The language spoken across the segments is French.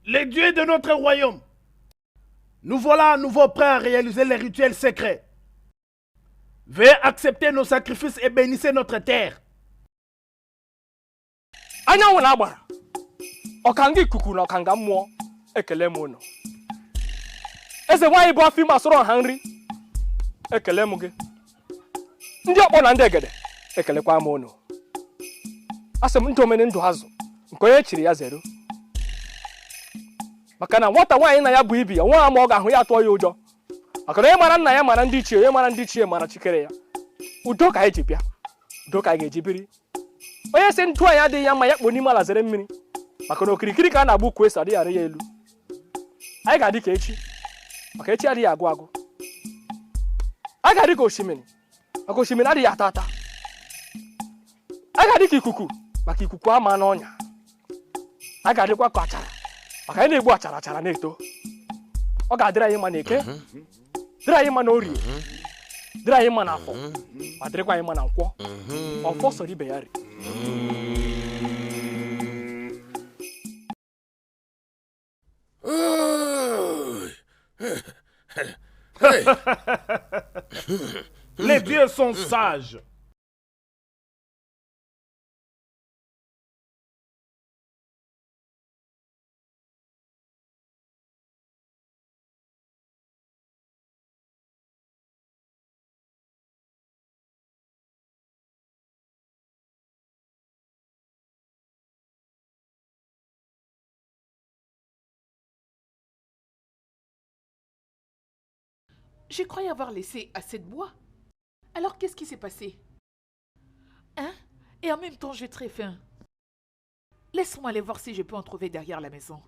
les dieux de notre royaume, nous voilà à nouveau prêts à réaliser les rituels secrets. Veuillez accepter nos sacrifices et bénissez notre terre. Anyanwụ na-agbara ọkanga ikuku na ọkanga mmụọ ekele m unu. Eze nwaanyị bụ afọ ime asụrụ ọha nri ekele m gị. Ndị ọkpọ na ndị egede ekelekwa m unu. Asị m ndị omeni ndụ azụ nke onye chiri ya zero. Maka na nwata nwaanyị na ya bụ ibi ya nwa ama ọ ga-ahụ ya tụọ ya ụjọ. Maka na onye mara nna ya mara ndị ichie, onye mara ndị ichie mara chikere ya. Udo ka anyị ji bịa, udo ka anyị ga-eji biri. Onye si ntụ anyị adịghị ya mma ya kpo n'ime ala zere mmiri. Maka na okirikiri ka a na-agba ukwu esi adịghị arị ya elu. Anyị ga-adị ka echi, maka echi adịghị agwụ agwụ. Anyị ga-adị ka osimiri, maka osimiri adịghị ata ata. Anyị ga-adị ka ikuku, maka ikuku ama n'ọnya. Anyị ga-adịkwa ka achara, maka anyị na-egbu achara achara na-eto. Ọ ga-adịrị anyị mma n'eke, dịrị anyị mma n'orie, dịrị anyị mma n'afọ, ma dịrịkwa anyị mma na nkwọ. Ọfọ sọrọ ibe ya ri. Les dieux sont sages. Je croyais avoir laissé assez de bois. Alors qu'est-ce qui s'est passé? Hein? Et en même temps, j'ai très faim. Laisse-moi aller voir si je peux en trouver derrière la maison.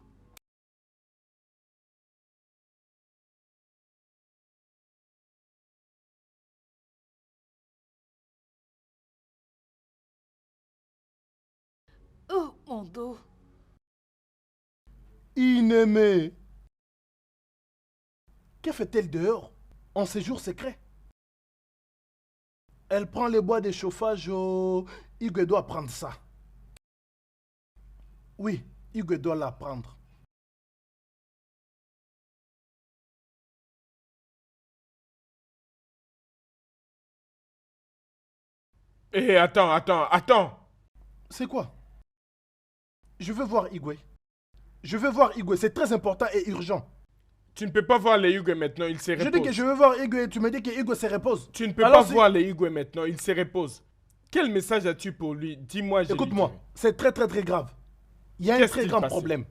Oh, mon dos. Inémée. Que fait-elle dehors, en séjour secret? Elle prend les bois de chauffage au... Igwe doit prendre ça. Oui, Igwe doit la prendre. Eh, attends. C'est quoi? Je veux voir Igwe. Je veux voir Igwe, c'est très important et urgent. Tu ne peux pas voir les Igwe maintenant, il se repose. Je dis que je veux voir Igwe et tu me dis que Igwe se repose. Tu ne peux pas voir les Igwe maintenant, il se repose. Quel message as-tu pour lui? Dis-moi, je Écoute-moi, c'est très grave. Il y a un très grand problème.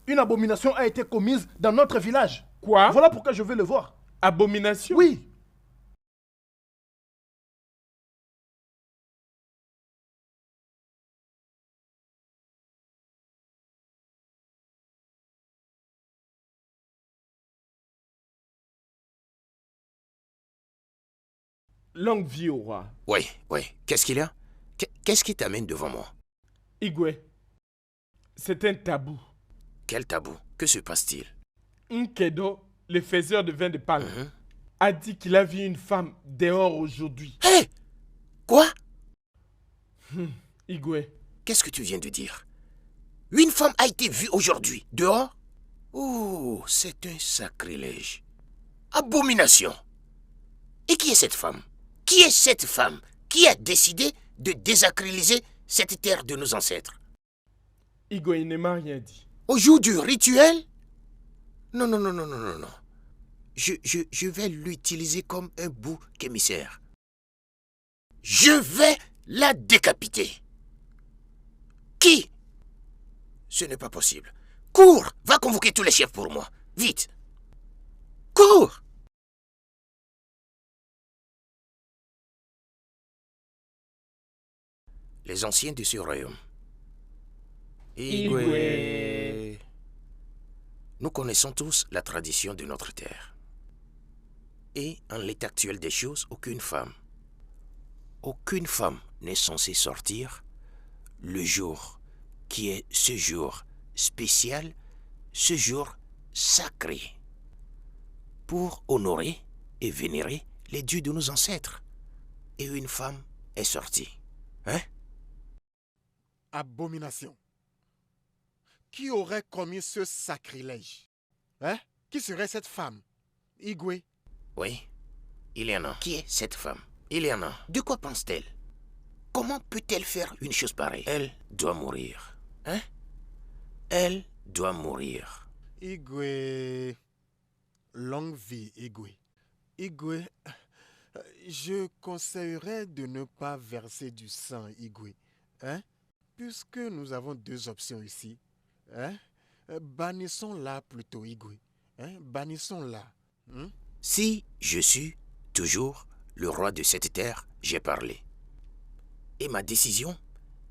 Une abomination a été commise dans notre village. Quoi? Voilà pourquoi je veux le voir. Abomination? Oui. Longue vie au roi. Oui. Qu'est-ce qu'il y a? Qu'est-ce qui t'amène devant moi? Igwe, c'est un tabou. Quel tabou? Que se passe-t-il? Nkedo, le faiseur de vin de palme, a dit qu'il a vu une femme dehors aujourd'hui. Hé! Quoi? Igwe. Qu'est-ce que tu viens de dire? Une femme a été vue aujourd'hui, dehors? Oh, c'est un sacrilège. Abomination. Et qui est cette femme? Qui est cette femme qui a décidé de désacraliser cette terre de nos ancêtres? Igwe, il ne m'a rien dit. Au jour du rituel? Non. Je vais l'utiliser comme un bouc émissaire. Je vais la décapiter. Qui? Ce n'est pas possible. Cours! Va convoquer tous les chefs pour moi. Vite! Cours! Les anciens de ce royaume. Igwe. Nous connaissons tous la tradition de notre terre. Et en l'état actuel des choses, aucune femme n'est censée sortir le jour qui est ce jour spécial, ce jour sacré, pour honorer et vénérer les dieux de nos ancêtres. Et une femme est sortie. Hein? Abomination. Qui aurait commis ce sacrilège? Hein? Qui serait cette femme? Igwe? Oui, il y en a. Qui est cette femme? Il y en a. De quoi pense-t-elle? Comment peut-elle faire une chose pareille? Elle doit mourir. Hein? Elle doit mourir. Igwe. Longue vie, Igwe. Igwe, je conseillerais de ne pas verser du sang, Igwe. Hein? Puisque nous avons deux options ici. Hein? Bannissons-la plutôt, Igwe. Hein? Bannissons-la. Hein? Si je suis toujours le roi de cette terre, j'ai parlé. Et ma décision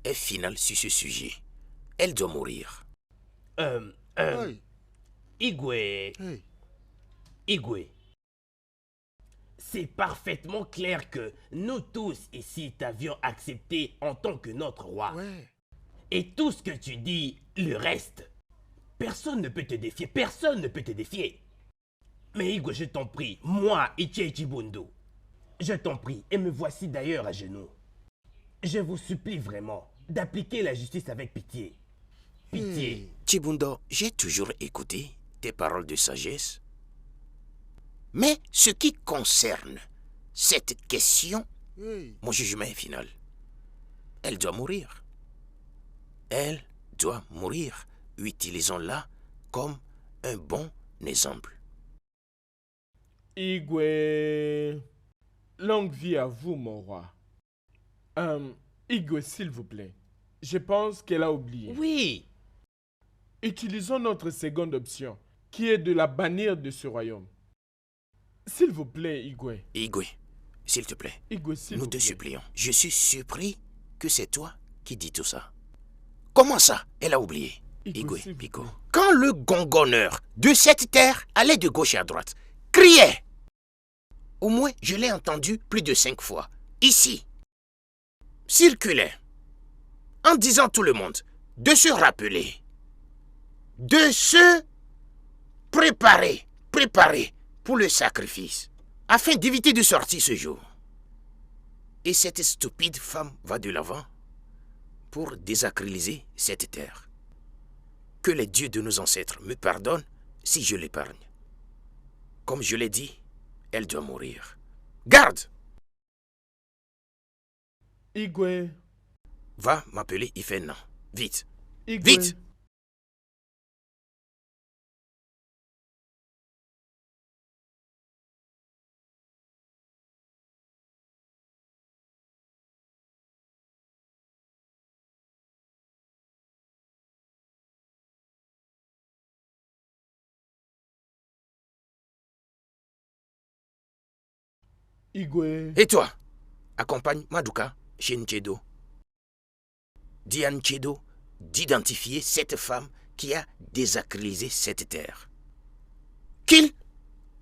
est finale sur ce sujet. Elle doit mourir. Hey, Igwe, hey. Igwe. C'est parfaitement clair que nous tous ici t'avions accepté en tant que notre roi. Ouais. Et tout ce que tu dis, le reste, personne ne peut te défier, personne ne peut te défier. Mais Igwe, je t'en prie, moi, Ichie Chibundo, je t'en prie, et me voici d'ailleurs à genoux. Je vous supplie vraiment d'appliquer la justice avec pitié. Pitié. Chibundo, j'ai toujours écouté tes paroles de sagesse. Mais ce qui concerne cette question, Hey. mon jugement est final. Elle doit mourir. Elle doit mourir. Utilisons-la comme un bon exemple. Igwe. Longue vie à vous, mon roi. Igwe, s'il vous plaît. Je pense qu'elle a oublié. Oui. Utilisons notre seconde option, qui est de la bannir de ce royaume. S'il vous plaît, Igwe. Igwe, s'il te plaît, Igwe, s'il nous vous te plaît. supplions. Je suis surpris que c'est toi qui dis tout ça. Comment ça? Elle a oublié. Igwe, Igwe, s'il vous Pico. plaît. Quand le gongonneur de cette terre allait de gauche à droite, criait. Au moins, je l'ai entendu plus de 5 fois. Ici. Circulait. En disant tout le monde de se rappeler. De se préparer pour le sacrifice, afin d'éviter de sortir ce jour. Et cette stupide femme va de l'avant pour désacraliser cette terre. Que les dieux de nos ancêtres me pardonnent si je l'épargne. Comme je l'ai dit, elle doit mourir. Garde! Igwe. Va m'appeler Ifena. Vite! Igwe. Vite! Igwe. Et toi, accompagne Maduka chez Nchedo. Dis à Nchedo d'identifier cette femme qui a désacralisé cette terre. Qu'il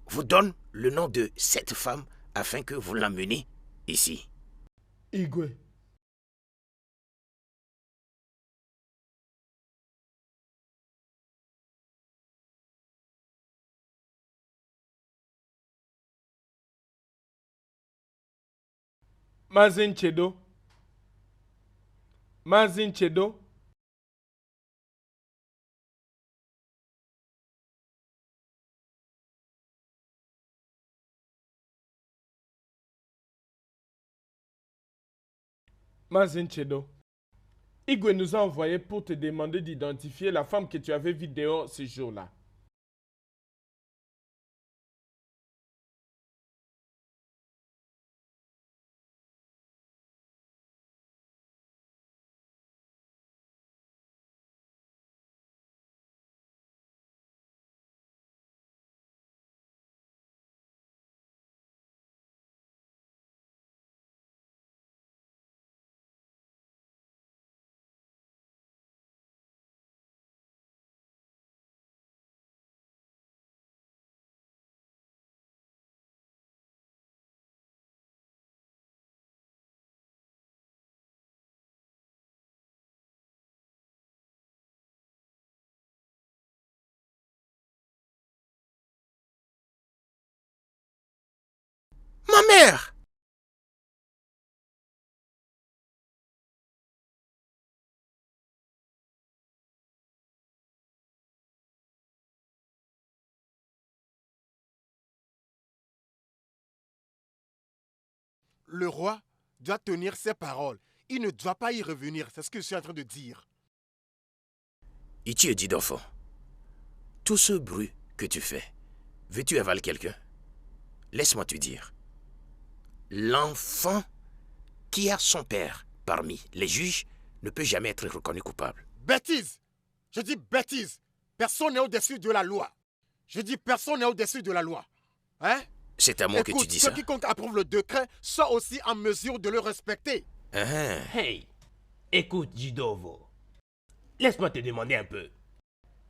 vous donne le nom de cette femme afin que vous l'emmeniez ici. Igwe. Mazin Chedo. Mazin Chedo. Mazin Chedo. Igwe nous a envoyé pour te demander d'identifier la femme que tu avais vue dehors ce jour-là. Ma mère! le roi doit tenir ses paroles. Il ne doit pas y revenir. C'est ce que je suis en train de dire. Ichi Ejidofo, tout ce bruit que tu fais, veux-tu avaler quelqu'un? Laisse-moi te dire. L'enfant qui a son père parmi les juges ne peut jamais être reconnu coupable. Bêtise! Je dis bêtise! Personne n'est au-dessus de la loi. Je dis personne n'est au-dessus de la loi. Hein? C'est à moi que tu dis ça. Ceux quiconque approuve le décret soit aussi en mesure de le respecter. Hey, écoute, Jidovo. Laisse-moi te demander un peu.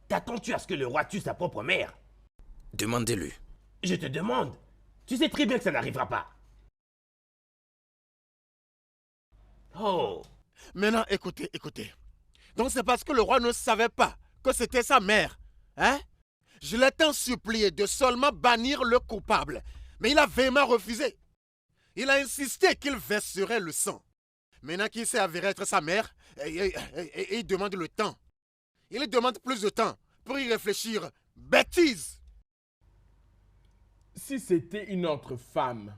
T'attends-tu à ce que le roi tue sa propre mère? Demandez-le. Je te demande. Tu sais très bien que ça n'arrivera pas. Oh. Maintenant, écoutez. Donc c'est parce que le roi ne savait pas que c'était sa mère. Hein? Je l'ai tant supplié de seulement bannir le coupable. Mais il a vraiment refusé. Il a insisté qu'il verserait le sang. Maintenant qu'il s'est avéré être sa mère, il demande le temps. Il demande plus de temps pour y réfléchir. Bêtise! Si c'était une autre femme,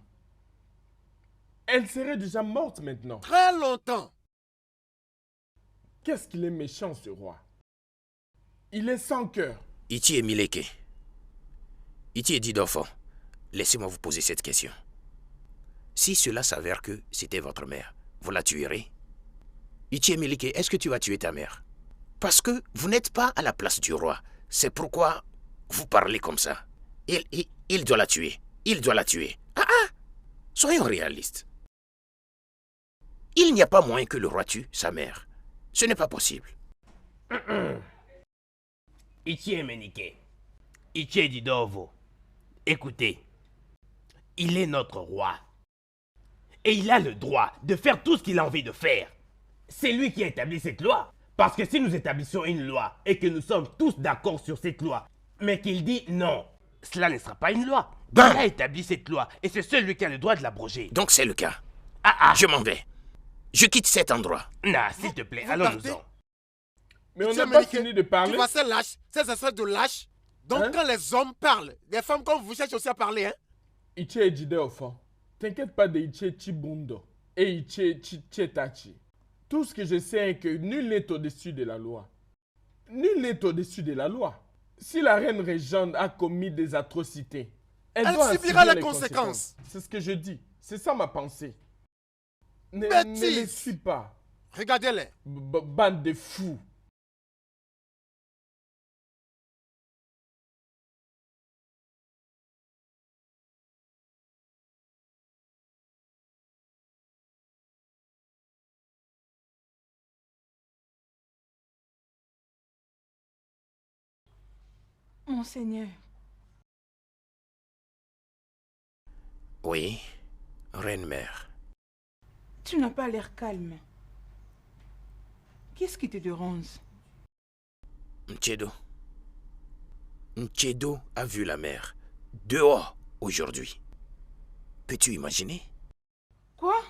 elle serait déjà morte maintenant. Très longtemps. Qu'est-ce qu'il est méchant, ce roi? Il est sans cœur. Ichi Emileke. Ichi Ejidofo, laissez-moi vous poser cette question. Si cela s'avère que c'était votre mère, vous la tuerez? Ichi Emileke, est-ce que tu vas tuer ta mère? Parce que vous n'êtes pas à la place du roi. C'est pourquoi vous parlez comme ça. Il doit la tuer. Il doit la tuer. Soyons réalistes. Il n'y a pas moyen que le roi tue sa mère. Ce n'est pas possible. Ichi Emenike. Ichi Ejidofo. Écoutez. Il est notre roi. Et il a le droit de faire tout ce qu'il a envie de faire. C'est lui qui a établi cette loi. Parce que si nous établissons une loi et que nous sommes tous d'accord sur cette loi, mais qu'il dit non, cela ne sera pas une loi. Il a établi cette loi et c'est celui qui a le droit de l'abroger. Donc c'est le cas. Je m'en vais. Je quitte cet endroit. Non, s'il te plaît, vous allons-nous-en. Mais on Tu n'a sais, pas Méniké, fini de parler. Tu vois ces lâches, ces espèces de lâches. Donc Hein? quand les hommes parlent, les femmes comme vous cherchent aussi à parler, hein? Ichi Ejidofo, t'inquiète pas de Ichi Chibundo et Ichi Chetachi. Tout ce que je sais est que nul n'est au-dessus de la loi. Nul n'est au-dessus de la loi. Si la reine régente a commis des atrocités, elle doit en subira subir les conséquences. C'est ce que je dis. C'est ça ma pensée. Ne Bêtise. les suis pas. Regardez-les. Bande de fous. Monseigneur, Oui, reine-mère. tu n'as pas l'air calme. Qu'est-ce qui te dérange? Nchedo. Nchedo a vu la mère dehors aujourd'hui. Peux-tu imaginer? Quoi?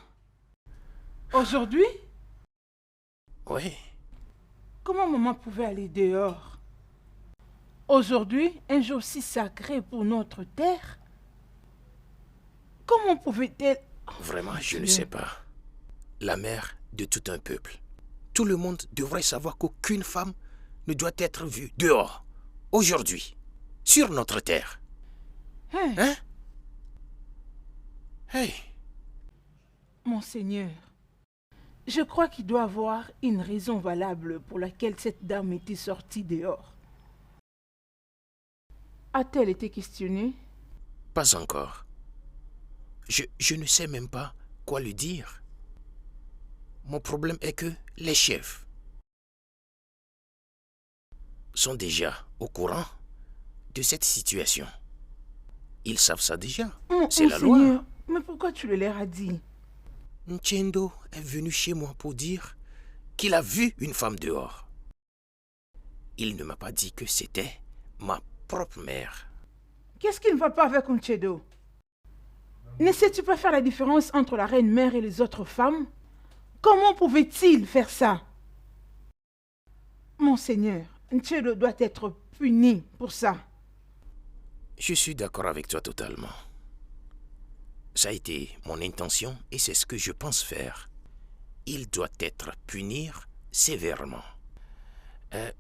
Aujourd'hui? Oui. Comment maman pouvait aller dehors? Aujourd'hui, un jour si sacré pour notre terre? Comment pouvait-elle... Vraiment, je ne Dieu. sais pas. La mère de tout un peuple. Tout le monde devrait savoir qu'aucune femme ne doit être vue dehors, aujourd'hui, sur notre terre. Hein? Hein? Hey, Monseigneur, je crois qu'il doit y avoir une raison valable pour laquelle cette dame était sortie dehors. A-t-elle été questionnée? pas encore. Je ne sais même pas quoi lui dire. Mon problème est que les chefs sont déjà au courant de cette situation. Ils savent ça déjà. C'est la loi. Monseigneur, mais pourquoi tu le leur as dit? Nchendo est venu chez moi pour dire qu'il a vu une femme dehors. Il ne m'a pas dit que c'était ma propre mère. Qu'est-ce qui ne va pas avec Nchedo? Ne sais-tu pas faire la différence entre la reine-mère et les autres femmes? Comment pouvait-il faire ça? Monseigneur, Nchedo doit être puni pour ça. Je suis d'accord avec toi totalement. Ça a été mon intention et c'est ce que je pense faire. Il doit être puni sévèrement.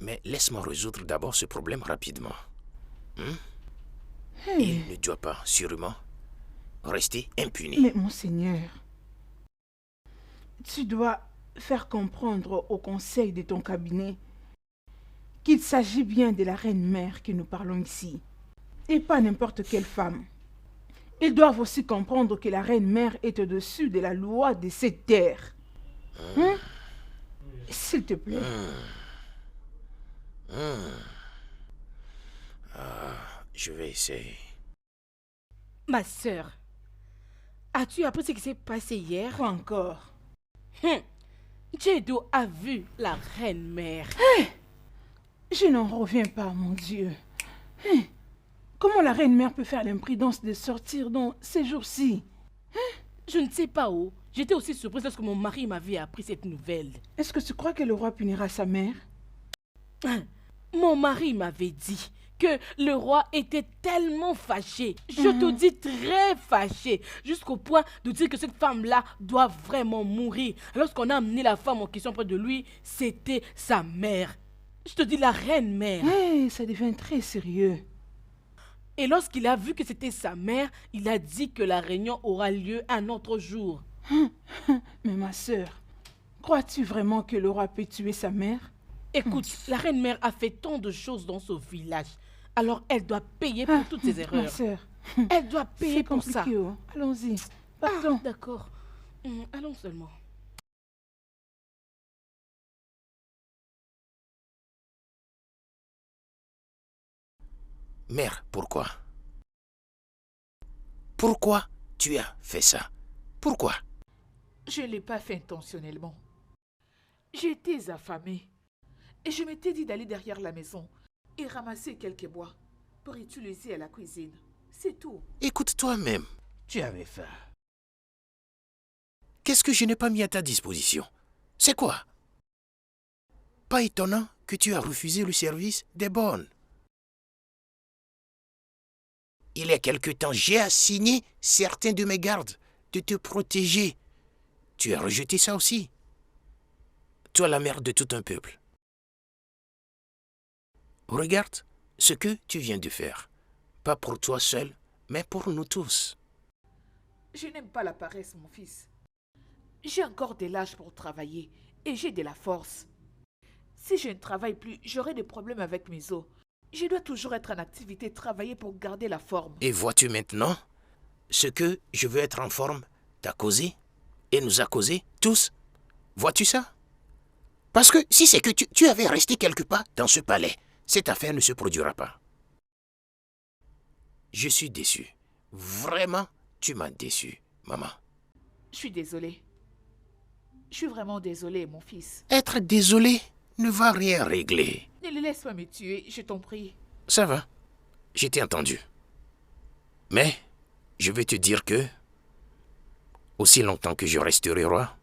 Mais laisse-moi résoudre d'abord ce problème rapidement. Il ne doit pas, sûrement, rester impuni. Mais monseigneur, tu dois faire comprendre au conseil de ton cabinet qu'il s'agit bien de la reine-mère que nous parlons ici, et pas n'importe quelle femme. Ils doivent aussi comprendre que la reine-mère est au-dessus de la loi de cette terre. S'il te plaît. Je vais essayer. Ma sœur, as-tu appris ce qui s'est passé hier? Quoi encore? Jedo a vu la reine-mère. Je n'en reviens pas, mon Dieu. Comment la reine-mère peut faire l'imprudence de sortir dans ces jours-ci? Je ne sais pas où. J'étais aussi surprise lorsque mon mari m'avait appris cette nouvelle. Est-ce que tu crois que le roi punira sa mère? Mon mari m'avait dit que le roi était tellement fâché, je te dis très fâché, jusqu'au point de dire que cette femme-là doit vraiment mourir. Lorsqu'on a amené la femme en question près de lui, c'était sa mère. Je te dis la reine-mère. Ça devient très sérieux. Et lorsqu'il a vu que c'était sa mère, il a dit que la réunion aura lieu un autre jour. Mais ma sœur, crois-tu vraiment que le roi peut tuer sa mère? Écoute, la reine-mère a fait tant de choses dans ce village. Alors elle doit payer pour toutes ses erreurs. Ma sœur, elle doit payer c'est pour ça. compliqué. Oh. Allons-y. Partons. D'accord. Allons seulement. Mère, pourquoi? Pourquoi tu as fait ça? Pourquoi? Je ne l'ai pas fait intentionnellement. J'étais affamée. Et je m'étais dit d'aller derrière la maison et ramasser quelques bois pour utiliser à la cuisine. C'est tout. Écoute toi-même. Tu avais faim. Qu'est-ce que je n'ai pas mis à ta disposition? C'est quoi? Pas étonnant que tu as refusé le service des bonnes. Il y a quelque temps, j'ai assigné certains de mes gardes de te protéger. Tu as rejeté ça aussi. Toi, la mère de tout un peuple. Regarde ce que tu viens de faire. Pas pour toi seul, mais pour nous tous. Je n'aime pas la paresse, mon fils. J'ai encore de l'âge pour travailler et j'ai de la force. Si je ne travaille plus, j'aurai des problèmes avec mes os. Je dois toujours être en activité, travailler pour garder la forme. Et vois-tu maintenant ce que je veux être en forme t'a causé et nous a causé tous? Vois-tu ça? Parce que si c'est que tu avais resté quelque part dans ce palais, cette affaire ne se produira pas. Je suis déçu. Vraiment, tu m'as déçu, maman. Je suis désolée. Je suis vraiment désolée, mon fils. Être désolé ne va rien régler. Ne le laisse pas me tuer, je t'en prie. Ça va, je t'ai entendu. Mais je vais te dire que, aussi longtemps que je resterai roi,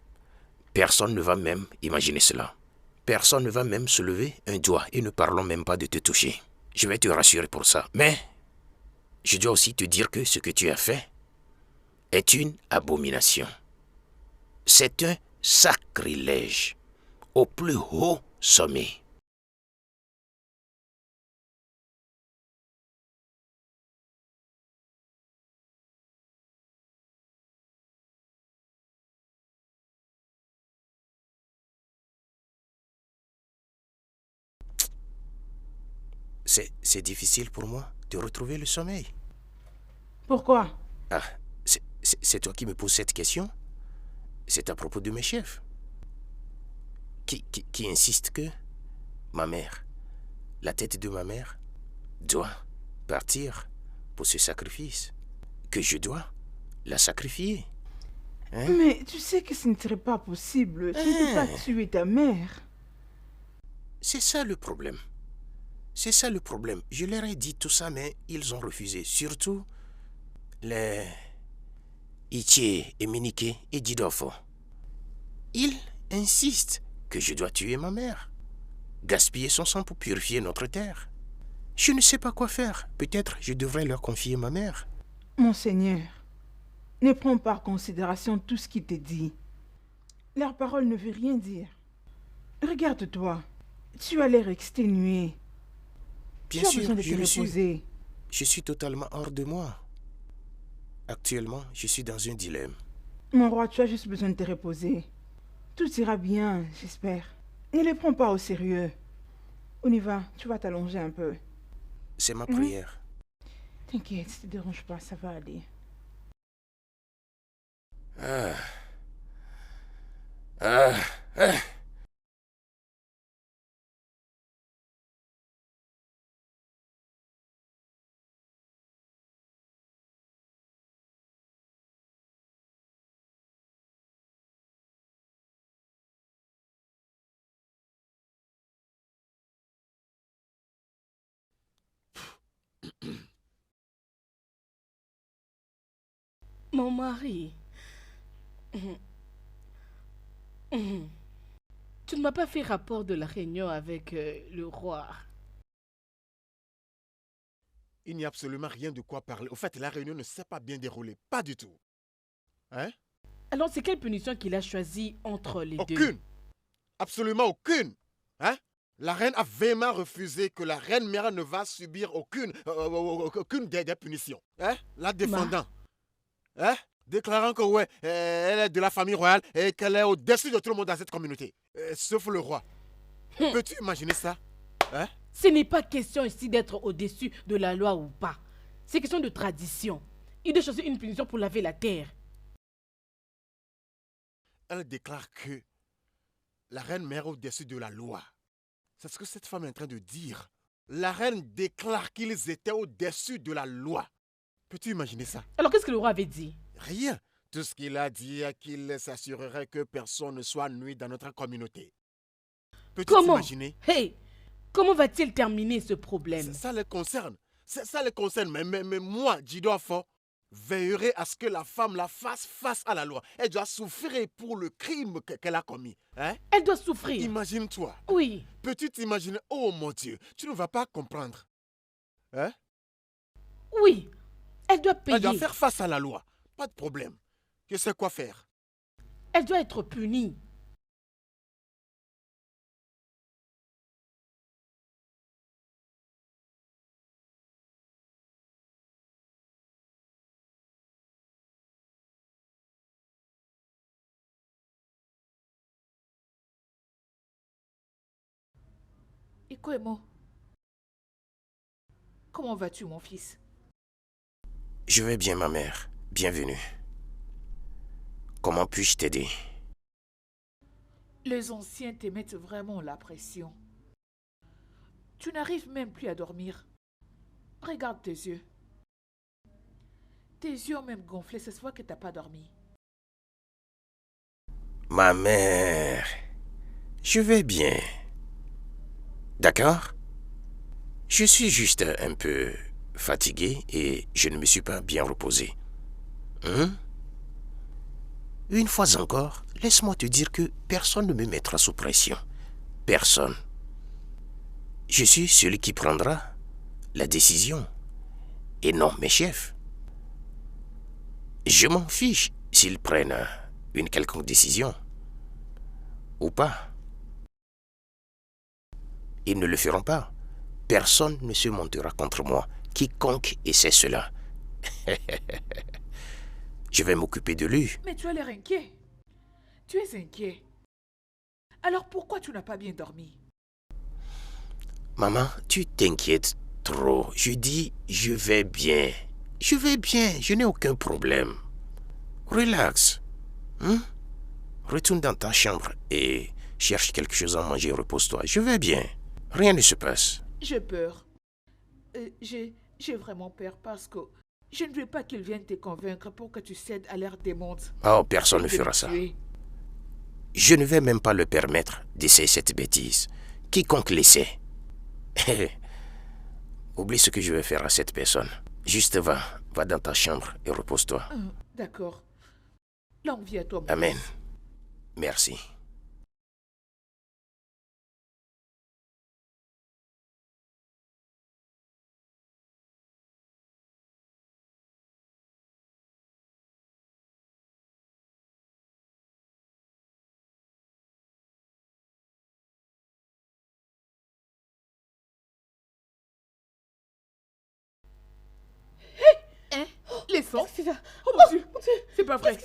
personne ne va même imaginer cela. Personne ne va même se lever un doigt et ne parlons même pas de te toucher. Je vais te rassurer pour ça. Mais je dois aussi te dire que ce que tu as fait est une abomination. C'est un sacrilège au plus haut sommet. C'est difficile pour moi de retrouver le sommeil. Pourquoi? Ah, c'est toi qui me poses cette question? C'est à propos de mes chefs. Qui insiste que ma mère, la tête de ma mère, doit partir pour ce sacrifice. Que je dois la sacrifier. Hein? Mais tu sais que ce ne serait pas possible. Tu ne peux pas tuer ta mère. C'est ça le problème. C'est ça le problème. Je leur ai dit tout ça, mais ils ont refusé. Surtout les Iché et Minike et Didofo. Ils insistent que je dois tuer ma mère. Gaspiller son sang pour purifier notre terre. Je ne sais pas quoi faire. Peut-être je devrais leur confier ma mère. Monseigneur, Ne prends pas en considération tout ce qu'il te dit. Leur parole ne veut rien dire. Regarde-toi. Tu as l'air exténué. Bien Tu as sûr, besoin de je te le suis. reposer. Je suis totalement hors de moi. Actuellement, je suis dans un dilemme. Mon roi, tu as juste besoin de te reposer. Tout ira bien, j'espère. Ne les prends pas au sérieux. On y va, tu vas t'allonger un peu. C'est ma prière. T'inquiète, ne te dérange pas, ça va aller. Ah. Ah. Ah. Mon mari. Tu ne m'as pas fait rapport de la réunion avec le roi. Il n'y a absolument rien de quoi parler. Au fait, la réunion ne s'est pas bien déroulée. Pas du tout. Hein? Alors, c'est quelle punition qu'il a choisie entre les deux? Aucune. Absolument aucune. Hein? La reine a vraiment refusé que la reine mère ne va subir aucune des punitions. Hein? La défendant. Hein? Déclarant que ouais, elle est de la famille royale et qu'elle est au-dessus de tout le monde dans cette communauté. Sauf le roi. Peux-tu imaginer ça? Hein? Ce n'est pas question ici d'être au-dessus de la loi ou pas. C'est question de tradition. Il doit choisir une punition pour laver la terre. Elle déclare que la reine mère est au-dessus de la loi. C'est ce que cette femme est en train de dire. La reine déclare qu'ils étaient au-dessus de la loi. Peux-tu imaginer ça? Alors, qu'est-ce que le roi avait dit? Rien. Tout ce qu'il a dit est qu'il s'assurerait que personne ne soit nuit dans notre communauté. Peux-tu t'imaginer? Hey! Comment va-t-il terminer ce problème? Ça les concerne. Ça les concerne. Mais moi, Jidofo, veillerai à ce que la femme la fasse face à la loi. Elle doit souffrir pour le crime qu'elle a commis. Hein? Elle doit souffrir. Imagine-toi. Oui. Peux-tu t'imaginer? Oh mon Dieu, tu ne vas pas comprendre. Hein? Oui. Elle doit payer. Elle doit faire face à la loi. Pas de problème. Je sais quoi faire. Elle doit être punie. Ikoemo, comment vas-tu, mon fils? Je vais bien, ma mère. Bienvenue. Comment puis-je t'aider? Les anciens te mettent vraiment la pression. Tu n'arrives même plus à dormir. Regarde tes yeux. Tes yeux ont même gonflé, c'est soit que tu n'as pas dormi. Ma mère, je vais bien. D'accord? Je suis juste un peu fatigué et je ne me suis pas bien reposé. Une fois encore, laisse-moi te dire que personne ne me mettra sous pression. Personne. Je suis celui qui prendra la décision. Et non mes chefs. Je m'en fiche s'ils prennent une quelconque décision. Ou pas. Ils ne le feront pas. Personne ne se montera contre moi. Quiconque essaie cela. Je vais m'occuper de lui. Mais tu as l'air inquiet. Tu es inquiet. Alors pourquoi tu n'as pas bien dormi? Maman, tu t'inquiètes trop. Je dis, je vais bien. Je vais bien, je n'ai aucun problème. Relax. Retourne dans ta chambre et cherche quelque chose à manger et repose-toi. Je vais bien. Rien ne se passe. J'ai peur. J'ai vraiment peur parce que je ne veux pas qu'ils viennent te convaincre pour que tu cèdes à leur demande. Oh, personne ne fera ça. Je ne vais même pas le permettre d'essayer cette bêtise. Quiconque l'essaie. Oublie ce que je vais faire à cette personne. Juste va dans ta chambre et repose-toi. D'accord. Longue vie à toi, mon Amen. fils. Merci. sang. Qu'est-ce que c'est ça? Oh mon Dieu, c'est pas vrai.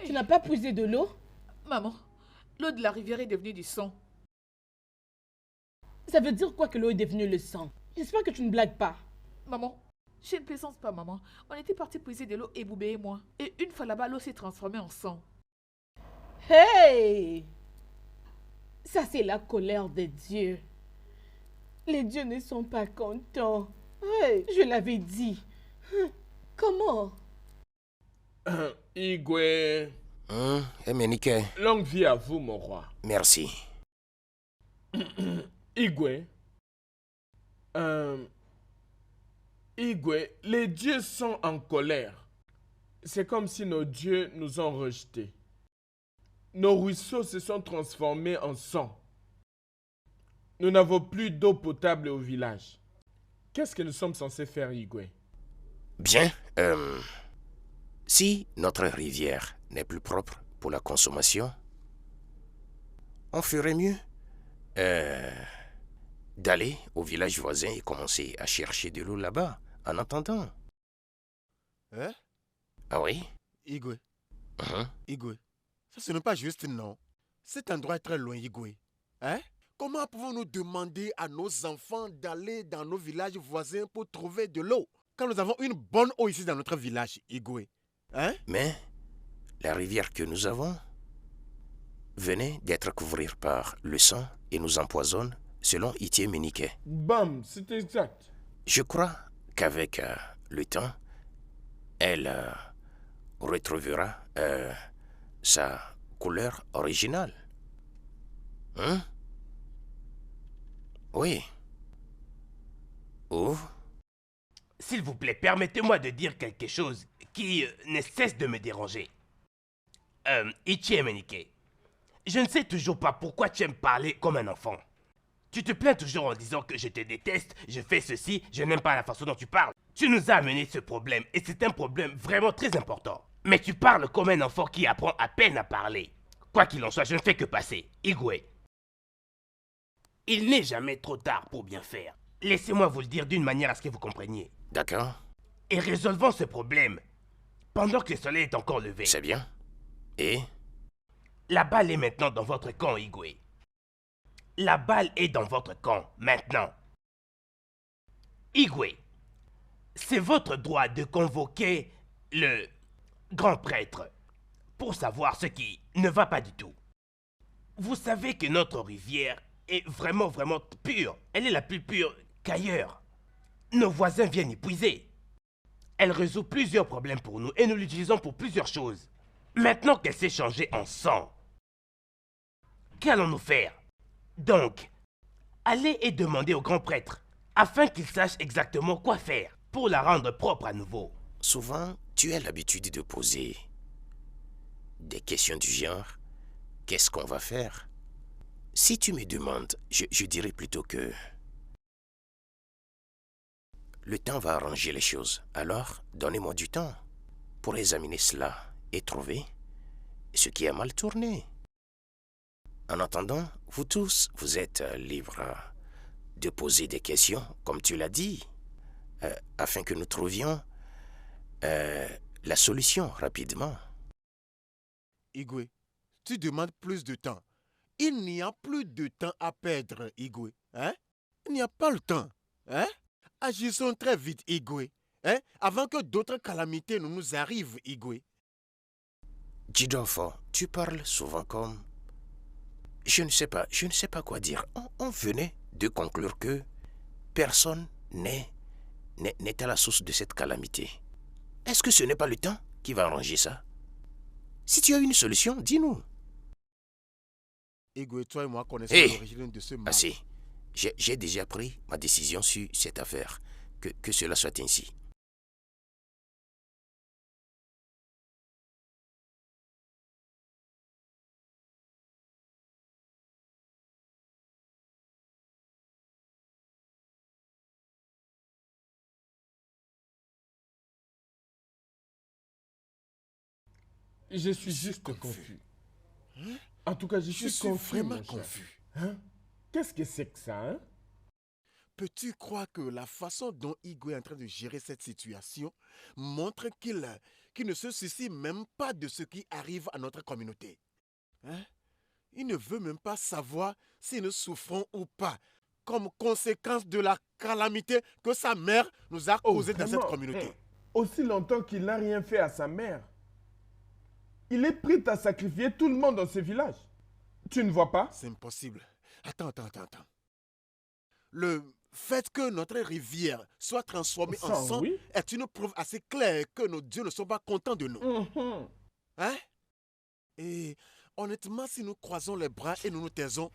Tu n'as pas puisé de l'eau? Maman, l'eau de la rivière est devenue du sang. Ça veut dire quoi que l'eau est devenue le sang? J'espère que tu ne blagues pas. Maman, je ne plaisante pas, maman. On était partis puiser de l'eau, et Boubé et moi. Et une fois là-bas, l'eau s'est transformée en sang. Hey! Ça, c'est la colère des dieux. Les dieux ne sont pas contents. Hey, je l'avais dit. Comment? Igwe, Emenike, longue vie à vous, mon roi. merci. Igwe, Igwe, les dieux sont en colère. C'est comme si nos dieux nous ont rejetés. Nos ruisseaux se sont transformés en sang. Nous n'avons plus d'eau potable au village. Qu'est-ce que nous sommes censés faire, Igwe? Bien, si notre rivière n'est plus propre pour la consommation, on ferait mieux d'aller au village voisin et commencer à chercher de l'eau là-bas, en attendant. Hein? Ah oui? Igwe, Mhm. Igwe, ça ce n'est pas juste, non. Cet endroit est très loin, Igwe. Hein? Comment pouvons-nous demander à nos enfants d'aller dans nos villages voisins pour trouver de l'eau quand nous avons une bonne eau ici dans notre village, Igwe? Hein? Mais la rivière que nous avons venait d'être couverte par le sang et nous empoisonne, selon Itié Menike. Bam, c'est exact. Je crois qu'avec le temps, elle retrouvera sa couleur originale. Hein? Oui. Ou S'il vous plaît, permettez-moi de dire quelque chose qui ne cesse de me déranger. Ichi Emenike, je ne sais toujours pas pourquoi tu aimes parler comme un enfant. Tu te plains toujours en disant que je te déteste, je fais ceci, je n'aime pas la façon dont tu parles. Tu nous as amené ce problème et c'est un problème vraiment très important. Mais tu parles comme un enfant qui apprend à peine à parler. Quoi qu'il en soit, je ne fais que passer. Igwe. Il n'est jamais trop tard pour bien faire. Laissez-moi vous le dire d'une manière à ce que vous compreniez. d'accord, Et résolvons ce problème pendant que le soleil est encore levé. c'est bien. Et La balle est maintenant dans votre camp, Igwe. La balle est dans votre camp, maintenant. Igwe, c'est votre droit de convoquer le grand prêtre pour savoir ce qui ne va pas du tout. Vous savez que notre rivière est vraiment pure. Elle est la plus pure qu'ailleurs. Nos voisins viennent y puiser. Elle résout plusieurs problèmes pour nous et nous l'utilisons pour plusieurs choses. Maintenant qu'elle s'est changée en sang, qu'allons-nous faire? Donc, allez et demandez au grand prêtre, afin qu'il sache exactement quoi faire pour la rendre propre à nouveau. souvent, tu as l'habitude de poser des questions du genre « Qu'est-ce qu'on va faire ?» Si tu me demandes, je dirais plutôt que le temps va arranger les choses. Alors, donnez-moi du temps pour examiner cela et trouver ce qui a mal tourné. En attendant, vous tous, vous êtes libres de poser des questions, comme tu l'as dit, afin que nous trouvions la solution rapidement. Igwe, tu demandes plus de temps. Il n'y a plus de temps à perdre, Igwe. Hein? Il n'y a pas le temps. Hein? Agissons très vite, Igwe. Hein? Avant que d'autres calamités ne nous arrivent, Igwe. Jidofo, tu parles souvent comme... Je ne sais pas quoi dire. On venait de conclure que personne n'est à la source de cette calamité. Est-ce que ce n'est pas le temps qui va arranger ça? Si tu as une solution, dis-nous. Igwe, toi et moi connaissons Hey, l'origine de ce mal. Assez. J'ai déjà pris ma décision sur cette affaire. Que cela soit ainsi. Je suis juste confus. En tout cas, je suis confus, vraiment mon cher. confus. Hein? Qu'est-ce que c'est que ça, hein? Peux-tu croire que la façon dont Igwe est en train de gérer cette situation montre qu'il ne se soucie même pas de ce qui arrive à notre communauté? Hein? Il ne veut même pas savoir si nous souffrons ou pas, comme conséquence de la calamité que sa mère nous a causée dans cette vraiment? communauté. Aussi longtemps qu'il n'a rien fait à sa mère. Il est prêt à sacrifier tout le monde dans ce village. Tu ne vois pas? C'est impossible. Attends. Le fait que notre rivière soit transformée en sang oui? est une preuve assez claire que nos dieux ne sont pas contents de nous. Hein? Et honnêtement, si nous croisons les bras et nous nous taisons,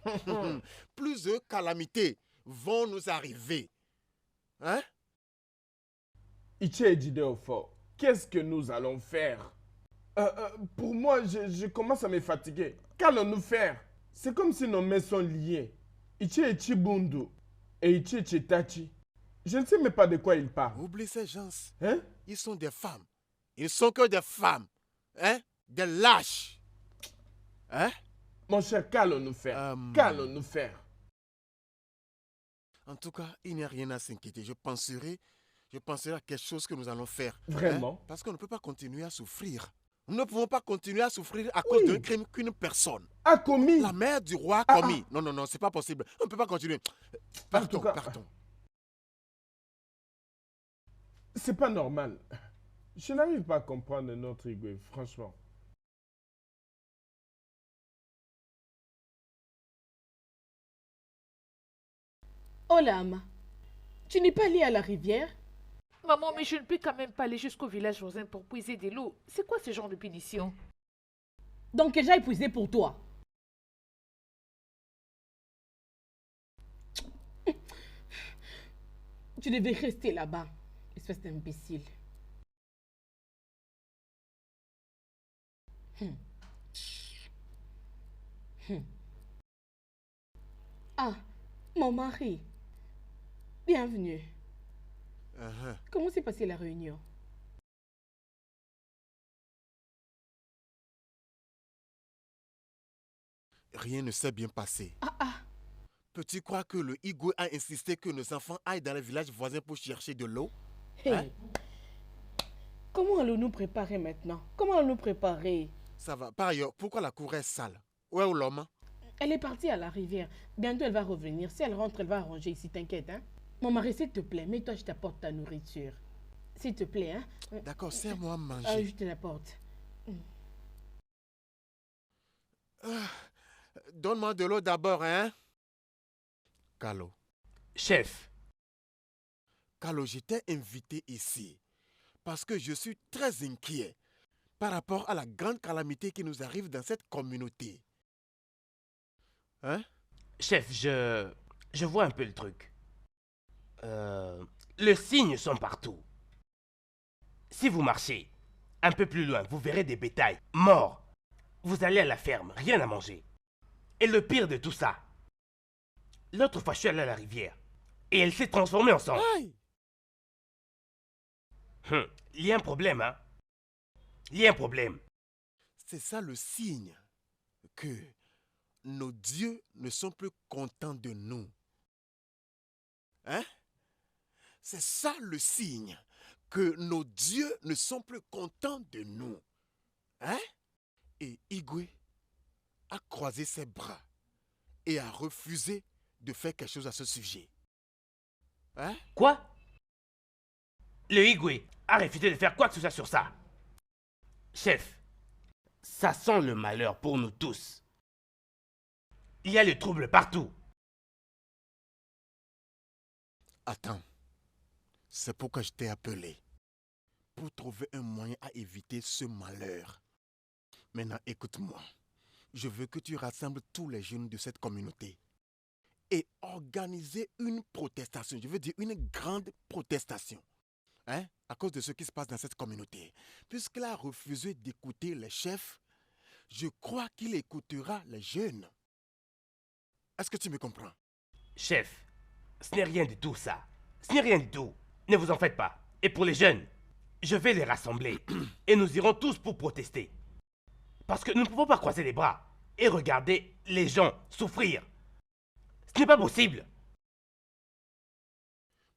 plus de calamités vont nous arriver. Hein? Ichi et Jideofo, qu'est-ce que nous allons faire? Pour moi, je commence à me fatiguer. Qu'allons-nous faire? C'est comme si nos mains sont liées. Ichi et Chibundu et Ichi et Chitachi. Je ne sais même pas de quoi ils parlent. Oublie ces gens. Hein? Ils sont des femmes. Ils sont que des femmes. Hein? Des lâches. Hein? Mon cher, qu'allons-nous faire? Qu'allons-nous faire? En tout cas, il n'y a rien à s'inquiéter. Je penserai à quelque chose que nous allons faire. Vraiment? Hein? Parce qu'on ne peut pas continuer à souffrir. Nous ne pouvons pas continuer à souffrir à cause d'un crime qu'une personne a commis. La mère du roi a commis. Non, c'est pas possible. On ne peut pas continuer. Partons. C'est pas normal. Je n'arrive pas à comprendre notre Igwe, franchement. Oh Lama, tu n'es pas allé à la rivière? Maman, mais je ne peux quand même pas aller jusqu'au village voisin pour puiser de l'eau. C'est quoi ce genre de punition? Donc que j'aille puiser pour toi. Tu devais rester là-bas, espèce d'imbécile. Ah, mon mari. Bienvenue. Comment s'est passée la réunion? Rien ne s'est bien passé. Peux-tu croire que le Igwe a insisté que nos enfants aillent dans les villages voisins pour chercher de l'eau? Hey. Comment allons-nous préparer maintenant? Comment allons-nous préparer? Ça va. Par ailleurs, pourquoi la cour est sale? Où est l'homme? Elle est partie à la rivière. Bientôt, elle va revenir. Si elle rentre, elle va arranger ici. T'inquiète, hein? Mon mari, s'il te plaît, mets-toi, je t'apporte ta nourriture. S'il te plaît, hein? D'accord, sers-moi à manger. Je te l'apporte. Donne-moi de l'eau d'abord, hein? Kalo. Chef. Kalo, je t'ai invité ici parce que je suis très inquiet par rapport à la grande calamité qui nous arrive dans cette communauté. Hein? Chef, je vois un peu le truc. Les signes sont partout. Si vous marchez un peu plus loin, vous verrez des bétails morts. Vous allez à la ferme, rien à manger. Et le pire de tout ça, l'autre fois je suis allé à la rivière et elle s'est transformée en sang. Aïe! Il y a un problème, hein? Il y a un problème. C'est ça le signe que nos dieux ne sont plus contents de nous. Hein? C'est ça le signe que nos dieux ne sont plus contents de nous. Hein? Et Igwe a croisé ses bras et a refusé de faire quelque chose à ce sujet. Hein? Quoi? Le Igwe a refusé de faire quoi que ce soit sur ça. Chef, ça sent le malheur pour nous tous. Il y a le trouble partout. Attends, c'est pourquoi je t'ai appelé. Pour trouver un moyen à éviter ce malheur. Maintenant, écoute-moi. Je veux que tu rassembles tous les jeunes de cette communauté et organiser une protestation. Je veux dire une grande protestation. Hein? À cause de ce qui se passe dans cette communauté. Puisqu'il a refusé d'écouter les chefs, je crois qu'il écoutera les jeunes. Est-ce que tu me comprends? Chef, ce n'est rien du tout ça. Ce n'est rien du tout. Ne vous en faites pas. Et pour les jeunes, je vais les rassembler et nous irons tous pour protester. Parce que nous ne pouvons pas croiser les bras et regarder les gens souffrir. Ce n'est pas possible.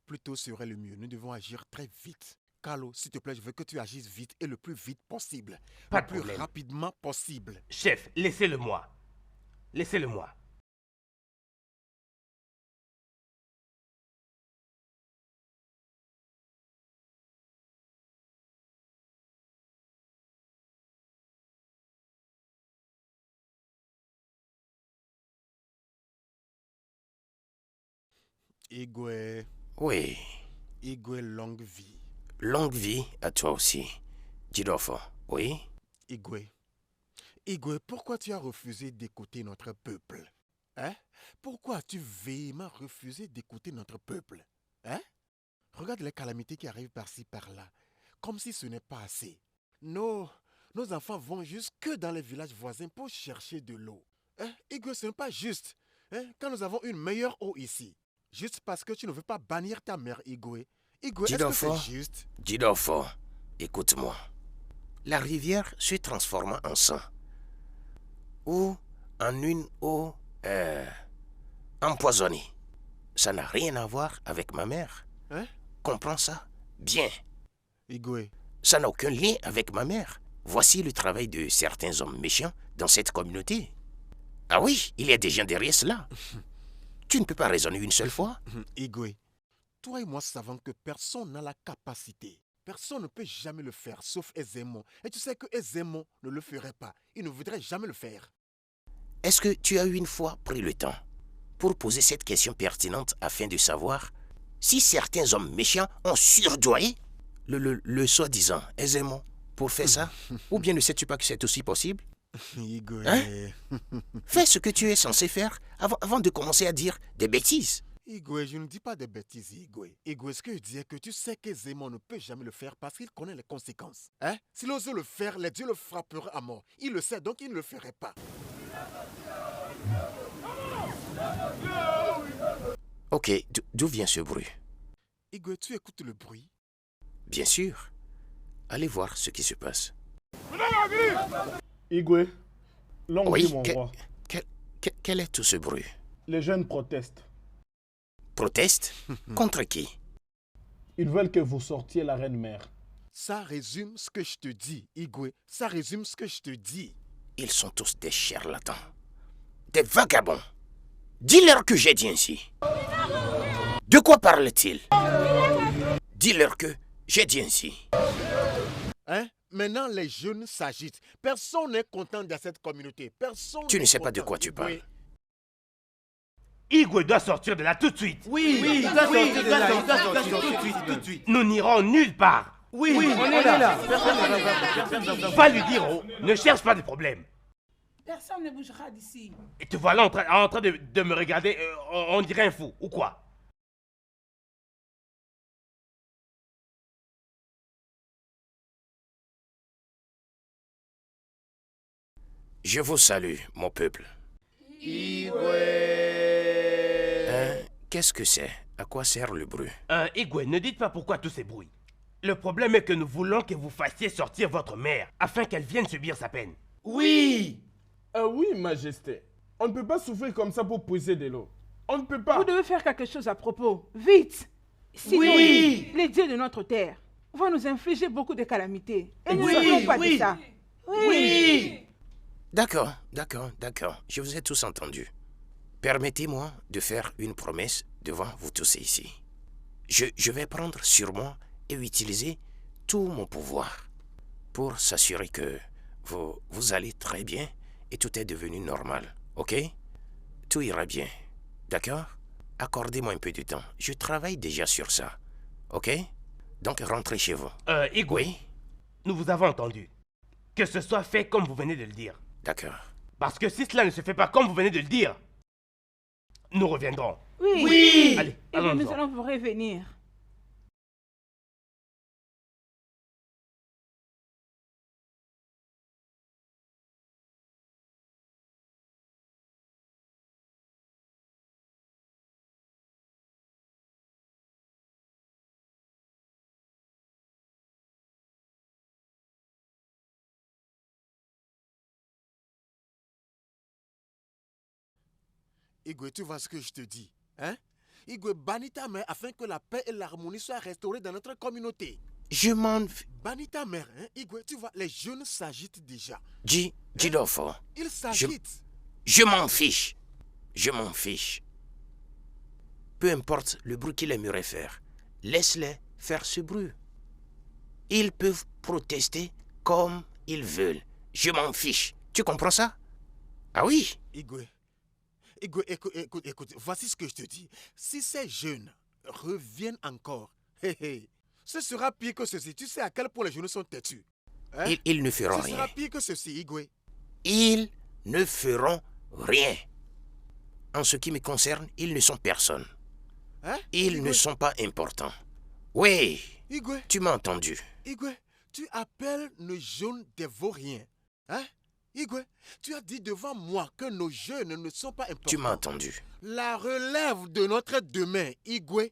Plutôt serait le mieux. Nous devons agir très vite. Carlo, s'il te plaît, je veux que tu agisses vite et le plus vite possible. Pas le de plus problème. rapidement possible. Chef, laissez-le moi. Laissez-le moi. Igwe, Oui, Igwe, longue vie. longue vie à toi aussi. Jidofo, oui? Igwe, Igwe, pourquoi tu as refusé d'écouter notre peuple? Hein? Pourquoi as-tu véhément refusé d'écouter notre peuple? Hein? Regarde les calamités qui arrivent par-ci, par-là. Comme si ce n'est pas assez. Nos enfants vont jusque dans les villages voisins pour chercher de l'eau. Hein? Igwe, ce n'est pas juste. Hein? Quand nous avons une meilleure eau ici. Juste parce que tu ne veux pas bannir ta mère, Igwe. Igwe, est-ce que Jidofo, c'est juste? Jidofo, écoute-moi. La rivière se transforma en sang. Ou en une eau empoisonnée. Ça n'a rien à voir avec ma mère. Hein? Comprends ça? Bien. Igwe, Ça n'a aucun lien avec ma mère. Voici le travail de certains hommes méchants dans cette communauté. Ah oui, il y a des gens derrière cela. Tu ne peux pas raisonner une seule fois. Igwe, toi et moi savons que personne n'a la capacité. Personne ne peut jamais le faire, sauf Ezemo. Et tu sais que Ezemo ne le ferait pas. Il ne voudrait jamais le faire. Est-ce que tu as une fois pris le temps pour poser cette question pertinente afin de savoir si certains hommes méchants ont surdoyé le soi-disant aisément pour faire ça? Ou bien ne sais-tu pas que c'est aussi possible? Igwe... Hein? Fais ce que tu es censé faire avant de commencer à dire des bêtises. Igwe, je ne dis pas des bêtises, Igwe. Igwe, ce que je dis est que tu sais que Zémon ne peut jamais le faire parce qu'il connaît les conséquences. Hein? S'il osait le faire, les dieux le frapperaient à mort. Il le sait, donc il ne le ferait pas. Ok, d'où vient ce bruit? Igwe, tu écoutes le bruit? Bien sûr. Allez voir ce qui se passe. Igwe, longue Oui, vie, mon roi. quel est tout ce bruit? Les jeunes protestent. Proteste? Contre qui? Ils veulent que vous sortiez la reine-mère. Ça résume ce que je te dis, Igwe. Ça résume ce que je te dis. Ils sont tous des charlatans. Des vagabonds. Dis-leur que j'ai dit ainsi. De quoi parle-t-il? Dis-leur que j'ai dit ainsi. Hein? Maintenant, les jeunes s'agitent. Personne n'est content de cette communauté. Personne. Tu ne n'est sais pas de content, quoi tu Igwe. parles. Igwe doit sortir de là tout de suite. Oui, il doit sortir de là, il doit sortir tout de suite. Nous n'irons nulle part. Oui, on est là. Va lui dire, oh, ne cherche pas de problème. Personne ne bougera d'ici. Et te voilà en train de me regarder, on dirait un fou, ou quoi? Je vous salue, mon peuple. Qu'est-ce que c'est? À quoi sert le bruit? Igwe, ne dites pas pourquoi tous ces bruits. Le problème est que nous voulons que vous fassiez sortir votre mère, afin qu'elle vienne subir sa peine. Oui. Oui, Majesté. On ne peut pas souffrir comme ça pour puiser de l'eau. On ne peut pas. Vous devez faire quelque chose à propos. Vite. Sinon, Oui. les dieux de notre terre vont nous infliger beaucoup de calamités. Et nous Oui, ne voulons pas oui. de ça. Oui. D'accord. Je vous ai tous entendus. Permettez-moi de faire une promesse devant vous tous ici. Je vais prendre sur moi et utiliser tout mon pouvoir pour s'assurer que vous allez très bien et tout est devenu normal. Ok? Tout ira bien. D'accord? Accordez-moi un peu de temps. Je travaille déjà sur ça. Ok? Donc rentrez chez vous. Igwe, Oui? nous vous avons entendu. Que ce soit fait comme vous venez de le dire. D'accord. Parce que si cela ne se fait pas comme vous venez de le dire, nous reviendrons. Oui. Allez, Et nous allons-y. allons vous revenir. Igwe, tu vois ce que je te dis, hein? Igwe, bannis ta mère afin que la paix et l'harmonie soient restaurées dans notre communauté. Je m'en... Bannis ta mère, hein? Igwe, tu vois, les jeunes s'agitent déjà. Jidofo, Ils s'agitent. je m'en fiche. Je m'en fiche. Peu importe le bruit qu'ils aimeraient faire, laisse-les faire ce bruit. Ils peuvent protester comme ils veulent. Je m'en fiche. Tu comprends ça? Ah oui? Igwe, écoute, voici ce que je te dis. Si ces jeunes reviennent encore, ce sera pire que ceci. Tu sais à quel point les jeunes sont têtus. Hein? Ils ne feront Ce rien. sera pire que ceci, Igwe. Ils ne feront rien. En ce qui me concerne, ils ne sont personne. Hein? Ils ne sont pas importants. Oui, Igwe, tu m'as entendu. Igwe, tu appelles nos jeunes des vauriens. Hein? Igwe, tu as dit devant moi que nos jeunes ne sont pas importants. Tu m'as entendu. La relève de notre demain, Igwe,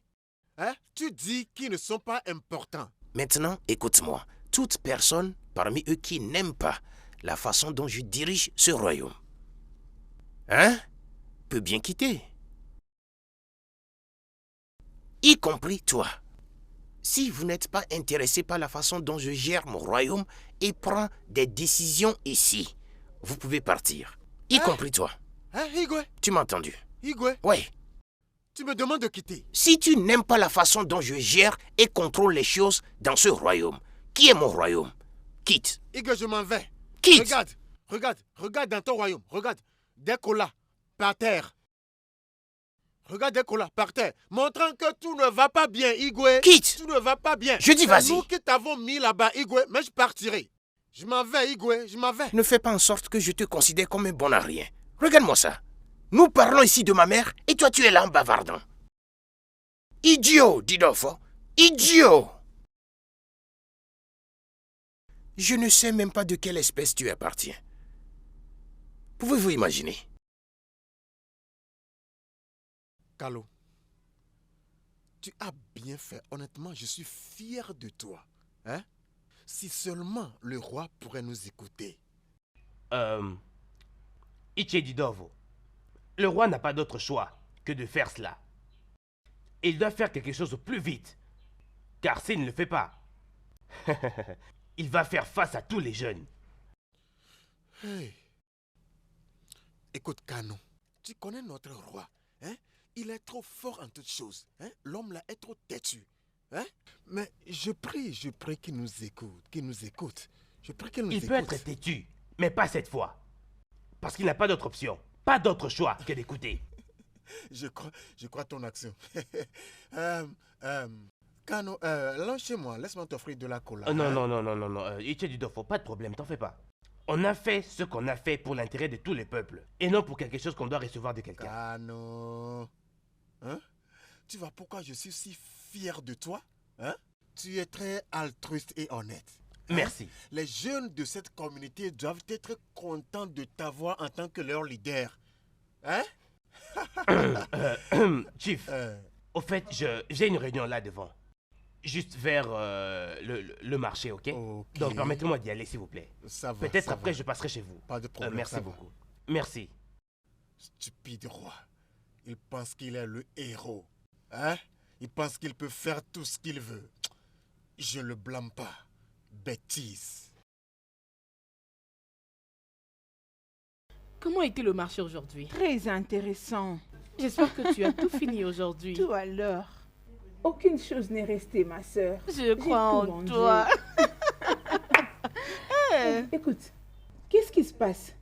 hein? Tu dis qu'ils ne sont pas importants. Maintenant, écoute-moi. Toute personne parmi eux qui n'aime pas la façon dont je dirige ce royaume, hein, peut bien quitter. Y compris toi. Si vous n'êtes pas intéressé par la façon dont je gère mon royaume et prends des décisions ici, vous pouvez partir. Y compris toi. Hein, Igwe? Tu m'as entendu? Igwe, Oui. tu me demandes de quitter. Si tu n'aimes pas la façon dont je gère et contrôle les choses dans ce royaume, qui est mon royaume, quitte. Igwe, je m'en vais. Quitte. Regarde dans ton royaume. Regarde, des colas par terre. Regarde des colas par terre, montrant que tout ne va pas bien, Igwe. Quitte. Tout ne va pas bien. Je dis vas-y. C'est nous qui t'avons mis là-bas, Igwe, mais je partirai. Je m'en vais, Igwe, je m'en vais. Ne fais pas en sorte que je te considère comme un bon à rien. Regarde-moi ça. Nous parlons ici de ma mère et toi tu es là en bavardant. Idiot, Didofo. Idiot. Je ne sais même pas de quelle espèce tu appartiens. Pouvez-vous imaginer? Kalo, tu as bien fait. Honnêtement, je suis fier de toi. Hein? Si seulement le roi pourrait nous écouter. Ichedidovo, le roi n'a pas d'autre choix que de faire cela. Il doit faire quelque chose au plus vite. Car s'il ne le fait pas, il va faire face à tous les jeunes. Hey. Écoute, Kano, tu connais notre roi. Hein? Il est trop fort en toutes choses. Hein? L'homme là est trop têtu. Hein? Mais je prie qu'il nous écoute. Je prie qu'il nous écoute. Il peut être têtu, mais pas cette fois. Parce qu'il n'a pas d'autre option, pas d'autre choix que d'écouter. Je crois ton action. Kano, lâche-moi, laisse-moi t'offrir de la cola. Non. Ichedidofo, pas de problème, t'en fais pas. On a fait ce qu'on a fait pour l'intérêt de tous les peuples, et non pour quelque chose qu'on doit recevoir de quelqu'un. Kano, hein? Tu vois pourquoi je suis si fier de toi? Hein? Tu es très altruiste et honnête. Hein? Merci. Les jeunes de cette communauté doivent être contents de t'avoir en tant que leur leader. Hein? Chief, au fait, j'ai une réunion là devant. Juste vers le marché, ok? Donc permettez-moi d'y aller, s'il vous plaît. Ça va. Peut-être après, je passerai chez vous. Pas de problème. Merci beaucoup. Merci. Stupide roi. Il pense qu'il est le héros. Hein? Il pense qu'il peut faire tout ce qu'il veut. Je le blâme pas. Bêtise. Comment était le marché aujourd'hui? Très intéressant. J'espère que tu as tout fini aujourd'hui. Tout alors. Aucune chose n'est restée, ma sœur. Je crois en mangé. toi. Écoute, qu'est-ce qui se passe?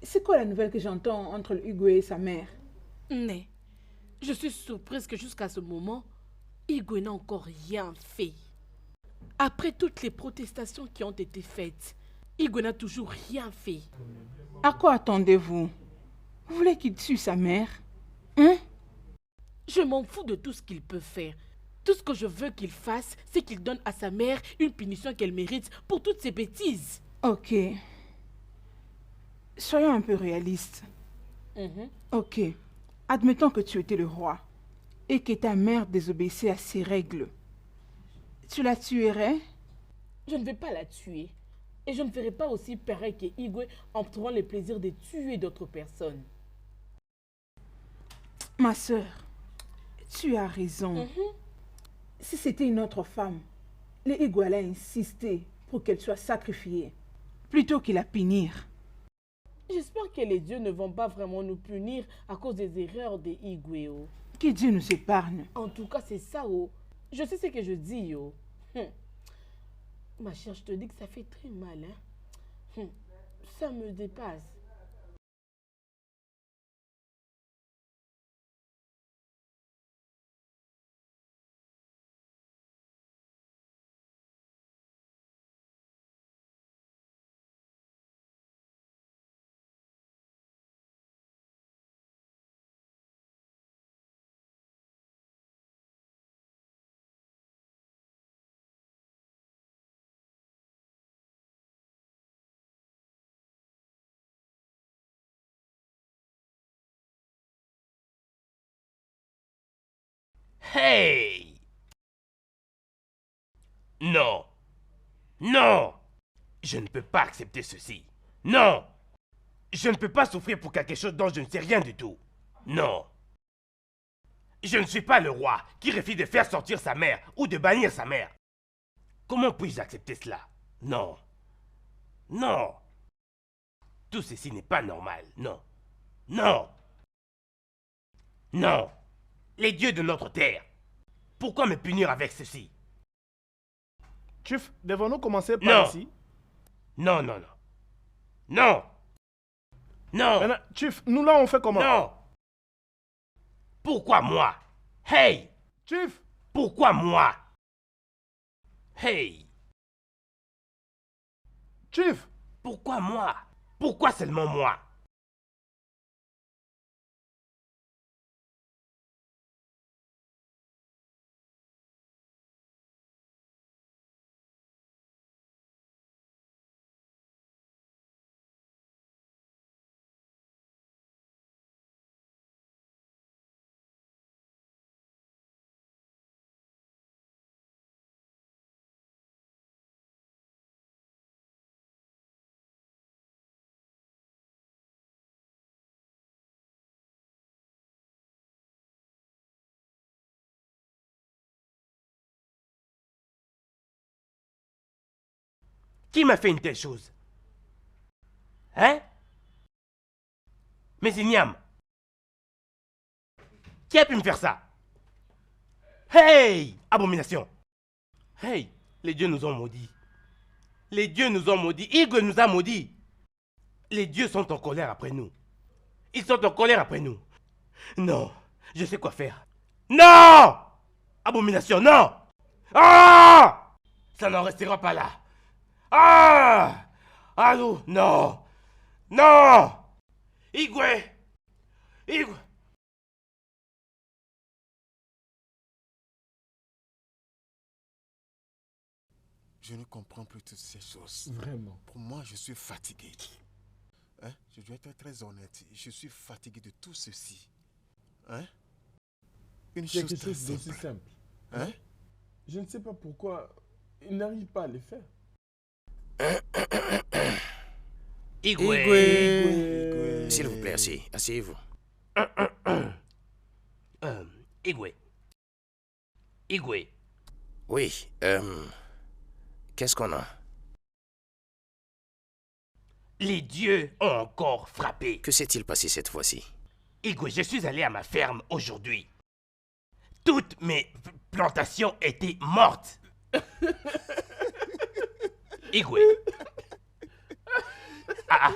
C'est quoi la nouvelle que j'entends entre Hugo et sa mère? Mais, je suis surprise que jusqu'à ce moment, Hugo n'a encore rien fait. Après toutes les protestations qui ont été faites, Hugo n'a toujours rien fait. À quoi attendez-vous? Vous voulez qu'il tue sa mère? Hein? Je m'en fous de tout ce qu'il peut faire. Tout ce que je veux qu'il fasse, c'est qu'il donne à sa mère une punition qu'elle mérite pour toutes ses bêtises. Ok. Soyons un peu réalistes. Ok. Admettons que tu étais le roi et que ta mère désobéissait à ses règles. Tu la tuerais? Je ne vais pas la tuer. Et je ne ferai pas aussi pareil que Igwe en trouvant le plaisir de tuer d'autres personnes. Ma sœur, tu as raison. Si c'était une autre femme, les Igwe allaient insister pour qu'elle soit sacrifiée, plutôt que la punir. J'espère que les dieux ne vont pas vraiment nous punir à cause des erreurs des Igwe. Oh. Que Dieu nous épargne. En tout cas, c'est ça. Oh. Je sais ce que je dis. Oh. Ma chère, je te dis que ça fait très mal. Hein? Ça me dépasse. Hey! Non. Non. Je ne peux pas accepter ceci. Non. Je ne peux pas souffrir pour quelque chose dont je ne sais rien du tout. Non. Je ne suis pas le roi qui refuse de faire sortir sa mère ou de bannir sa mère. Comment puis-je accepter cela? Non. Non. Tout ceci n'est pas normal. Non. Non. Non. Les dieux de notre terre. Pourquoi me punir avec ceci? Chief, devons-nous commencer par ici? Non, non, non. Non. Non. Maintenant, Chief, nous là on fait comment? Non. Pourquoi moi? Hey! Chief! Pourquoi moi? Hey! Chief! Pourquoi moi? Pourquoi seulement moi? Qui m'a fait une telle chose? Hein? Mais Ignam, qui a pu me faire ça? Hey! Abomination! Hey! Les dieux nous ont maudits. Les dieux nous ont maudits. Igwe nous a maudits. Les dieux sont en colère après nous. Ils sont en colère après nous. Non, je sais quoi faire. Non! Abomination, non! Ah! Ça n'en restera pas là. Ah! Allô? Non! Non! Igwe! Igwe! Je ne comprends plus toutes ces choses. Vraiment. Pour moi, je suis fatigué. Hein? Je dois être très honnête. Je suis fatigué de tout ceci. Hein? Une chose Quelque très chose d'aussi simple. simple. Hein? Je ne sais pas pourquoi il n'arrive pas à le faire. Igwe! S'il vous plaît, asseyez-vous. Igwe. Igwe. Oui, qu'est-ce qu'on a? Les dieux ont encore frappé. Que s'est-il passé cette fois-ci? Igwe, je suis allé à ma ferme aujourd'hui. Toutes mes plantations étaient mortes. Igwe. Ah,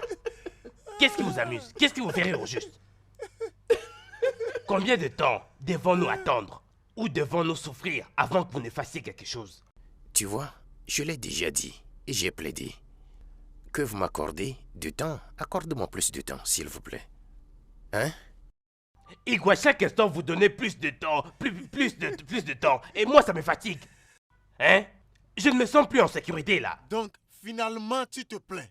qu'est-ce qui vous amuse? Qu'est-ce qui vous fait rire au juste? Combien de temps devons-nous attendre? Ou devons-nous souffrir avant que vous ne fassiez quelque chose? Tu vois, je l'ai déjà dit et j'ai plaidé. Que vous m'accordez du temps, accorde-moi plus de temps, s'il vous plaît. Hein? Igwe, à chaque instant, vous donnez plus de temps, plus de temps. Et moi, ça me fatigue. Hein? Je ne me sens plus en sécurité, là. Donc, finalement, tu te plains.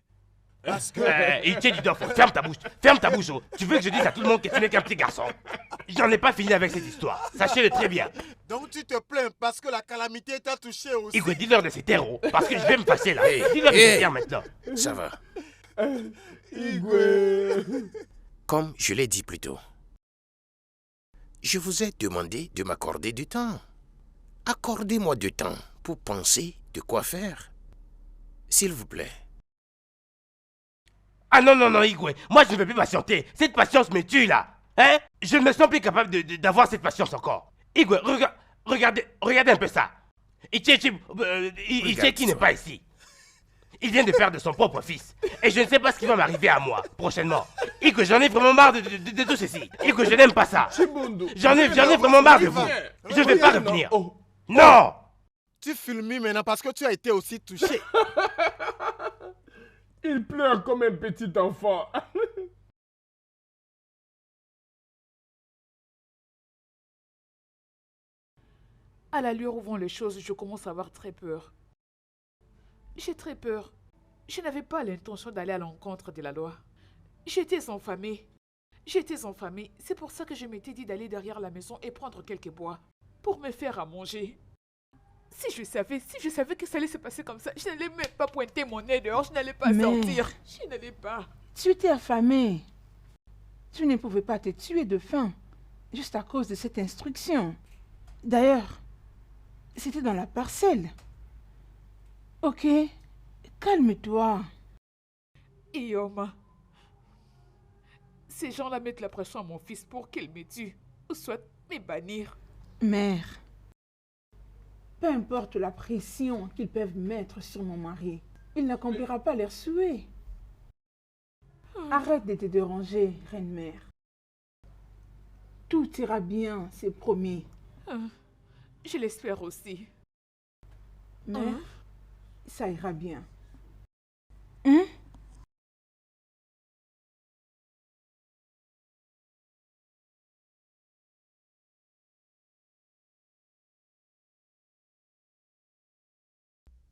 Parce que... Itié du Dof, ferme ta bouche. Ferme ta bouche. Oh. Tu veux que je dise à tout le monde que tu n'es qu'un petit garçon? J'en ai pas fini avec cette histoire. Sachez-le très bien. Donc, tu te plains parce que la calamité t'a touché aussi. Igwe, dis-leur de se taire, oh, parce que je vais me passer, là. Hey, Dis-leur de se taire maintenant. Ça va. Igwe! Comme je l'ai dit plus tôt, Je vous ai demandé de m'accorder du temps. Accordez-moi du temps pour penser de quoi faire. S'il vous plaît. Ah non, non, non, Igwe, moi je ne veux plus patienter. Cette patience me tue là. Hein? Je ne me sens plus capable d'avoir cette patience encore. Igwe, regardez un peu ça. Icheki n'est pas ici. Il vient de perdre son propre fils. Et je ne sais pas ce qui va m'arriver à moi, prochainement. Igwe, j'en ai vraiment marre de tout ceci. Igwe, je n'aime pas ça. J'en ai vraiment marre de vous. Je ne vais pas revenir. Non! Tu fulmines maintenant parce que tu as été aussi touché. Il pleure comme un petit enfant. À l'allure où vont les choses, je commence à avoir très peur. J'ai très peur. Je n'avais pas l'intention d'aller à l'encontre de la loi. J'étais enfamée. C'est pour ça que je m'étais dit d'aller derrière la maison et prendre quelques bois pour me faire à manger. Si je savais que ça allait se passer comme ça, je n'allais même pas pointer mon nez dehors, je n'allais pas sortir. Je n'allais pas. Tu étais affamé. Tu ne pouvais pas te tuer de faim, juste à cause de cette instruction. D'ailleurs, c'était dans la parcelle. Ok, calme-toi. Ioma, ces gens-là mettent la pression à mon fils pour qu'il me tue, ou soit me bannir. Mère, peu importe la pression qu'ils peuvent mettre sur mon mari, il n'accomplira pas leurs souhaits. Arrête de te déranger, reine-mère. Tout ira bien, c'est promis. Je l'espère aussi. Mère, ça ira bien.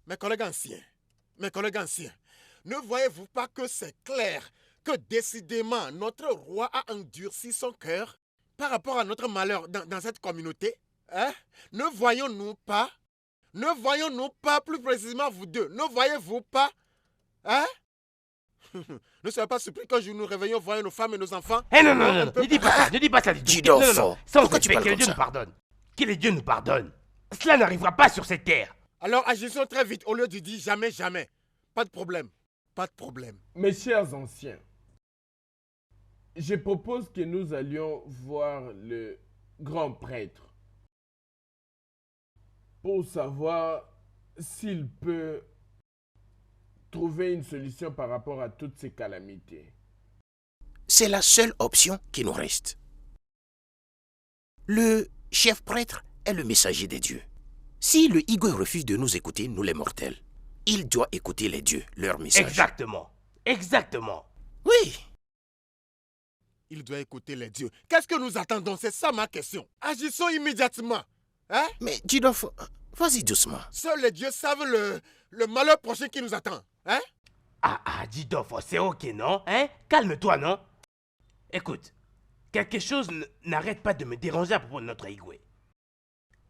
Mes collègues anciens, ne voyez-vous pas que c'est clair que décidément notre roi a endurci son cœur par rapport à notre malheur dans cette communauté? Hein? Ne voyons-nous pas, plus précisément vous deux, ne voyez-vous pas? Hein? Ne soyez pas surpris quand nous nous réveillons, voyons nos femmes et nos enfants. Eh non, ne dis pas ça, Jidofo, sans pourquoi tu respect, parles que les comme dieux ça? nous pardonnent. Que les dieux nous pardonnent. Cela n'arrivera pas sur cette terre. Alors agissons très vite au lieu de dire jamais, jamais. Pas de problème. Mes chers anciens, je propose que nous allions voir le grand prêtre pour savoir s'il peut trouver une solution par rapport à toutes ces calamités. C'est la seule option qui nous reste. Le chef prêtre est le messager des dieux. Si le Igwe refuse de nous écouter, nous les mortels, il doit écouter les dieux, leur message. Exactement. Oui. Il doit écouter les dieux. Qu'est-ce que nous attendons? C'est ça ma question. Agissons immédiatement. Hein? Mais Jidofo, vas-y doucement. Seuls les dieux savent le malheur prochain qui nous attend. Hein? Jidofo, c'est ok, non? Hein? Calme-toi, non? Écoute, quelque chose n'arrête pas de me déranger à propos de notre Igwe.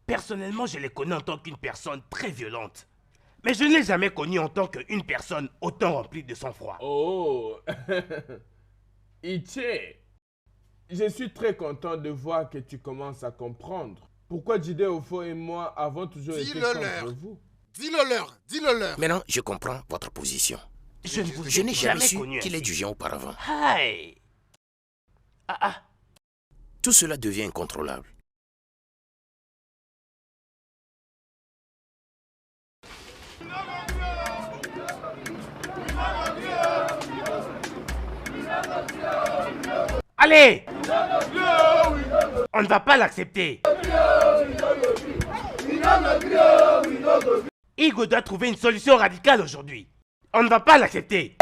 Personnellement, je l'ai connu en tant qu'une personne très violente. Mais je ne l'ai jamais connu en tant qu'une personne autant remplie de sang-froid. Oh, Iche, je suis très content de voir que tu commences à comprendre pourquoi Jidofo et moi avons toujours été contre vous. Dis-le leur. Maintenant, je comprends votre position. Je n'ai jamais su connu qu'il est ainsi. du genre auparavant. Hey. Tout cela devient incontrôlable. Allez! On ne va pas l'accepter. Igwe doit trouver une solution radicale aujourd'hui. On ne va pas l'accepter.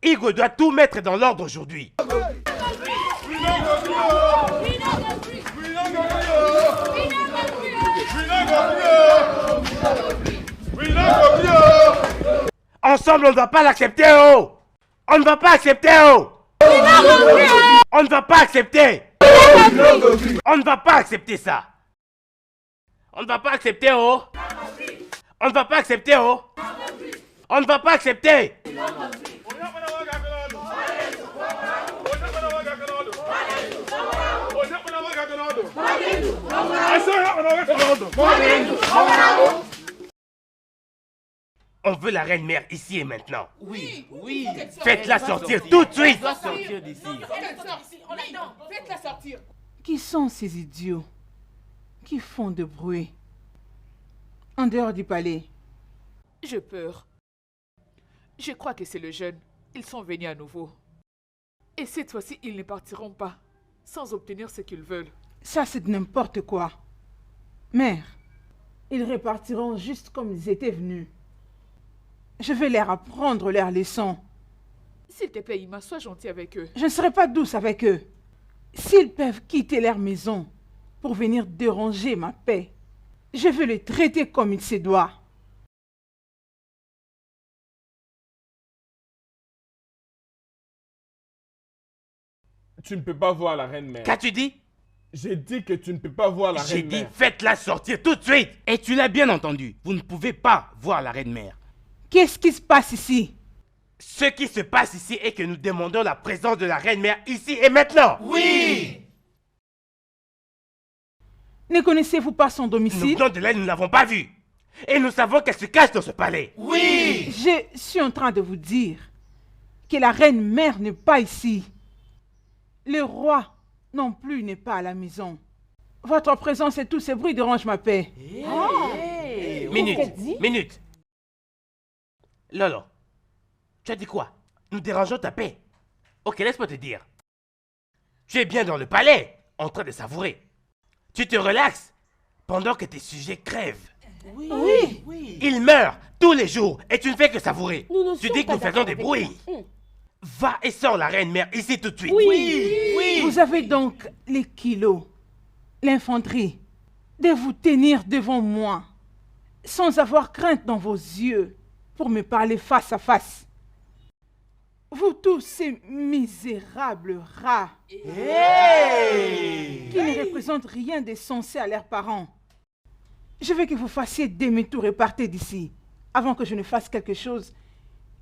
Igwe doit tout mettre dans l'ordre aujourd'hui. Ensemble, on ne va pas l'accepter, oh! On ne va pas accepter, oh! On ne va pas accepter! On ne va pas accepter ça! On ne va pas accepter, oh! On ne va pas accepter, oh! On ne va pas accepter! On veut la reine-mère ici et maintenant. Oui, oui. Faites-la sortir tout de suite. Elle doit sortir d'ici. Faites-la sortir. Qui sont ces idiots qui font de bruit en dehors du palais? J'ai peur. Je crois que c'est le jeune. Ils sont venus à nouveau. Et cette fois-ci, ils ne partiront pas sans obtenir ce qu'ils veulent. Ça, c'est de n'importe quoi. Mère, ils repartiront juste comme ils étaient venus. Je vais leur apprendre leur leçon. S'il te plaît, Ima, sois gentil avec eux. Je ne serai pas douce avec eux. S'ils peuvent quitter leur maison pour venir déranger ma paix, je vais les traiter comme il se doit. Tu ne peux pas voir la reine-mère. Qu'as-tu dit? J'ai dit que tu ne peux pas voir la J'ai dit reine-mère. faites-la sortir tout de suite. Et tu l'as bien entendu, vous ne pouvez pas voir la reine-mère. Qu'est-ce qui se passe ici? Ce qui se passe ici est que nous demandons la présence de la reine-mère ici et maintenant. Oui. Ne connaissez-vous pas son Nous domicile? venons de là, nous ne l'avons pas vue. Et nous savons qu'elle se cache dans ce palais. Oui. Je suis en train de vous dire que la reine-mère n'est pas ici. Le roi non plus n'est pas à la maison. Votre présence et tous ces bruits dérangent ma paix. Minute. Lolo, tu as dit quoi? Nous dérangeons ta paix. Ok, laisse-moi te dire. Tu es bien dans le palais, en train de savourer. Tu te relaxes pendant que tes sujets crèvent. Oui. Ils meurent tous les jours et tu ne fais que savourer. Nous ne Tu sommes dis que pas nous faisons d'accord des avec bruits. ça. Va et sors la reine-mère ici tout de suite. Vous avez donc les kilos, l'infanterie, de vous tenir devant moi, sans avoir crainte dans vos yeux, pour me parler face à face. Vous tous ces misérables rats, qui ne représentent rien de sensé à leurs parents. Je veux que vous fassiez demi-tour et partez d'ici, avant que je ne fasse quelque chose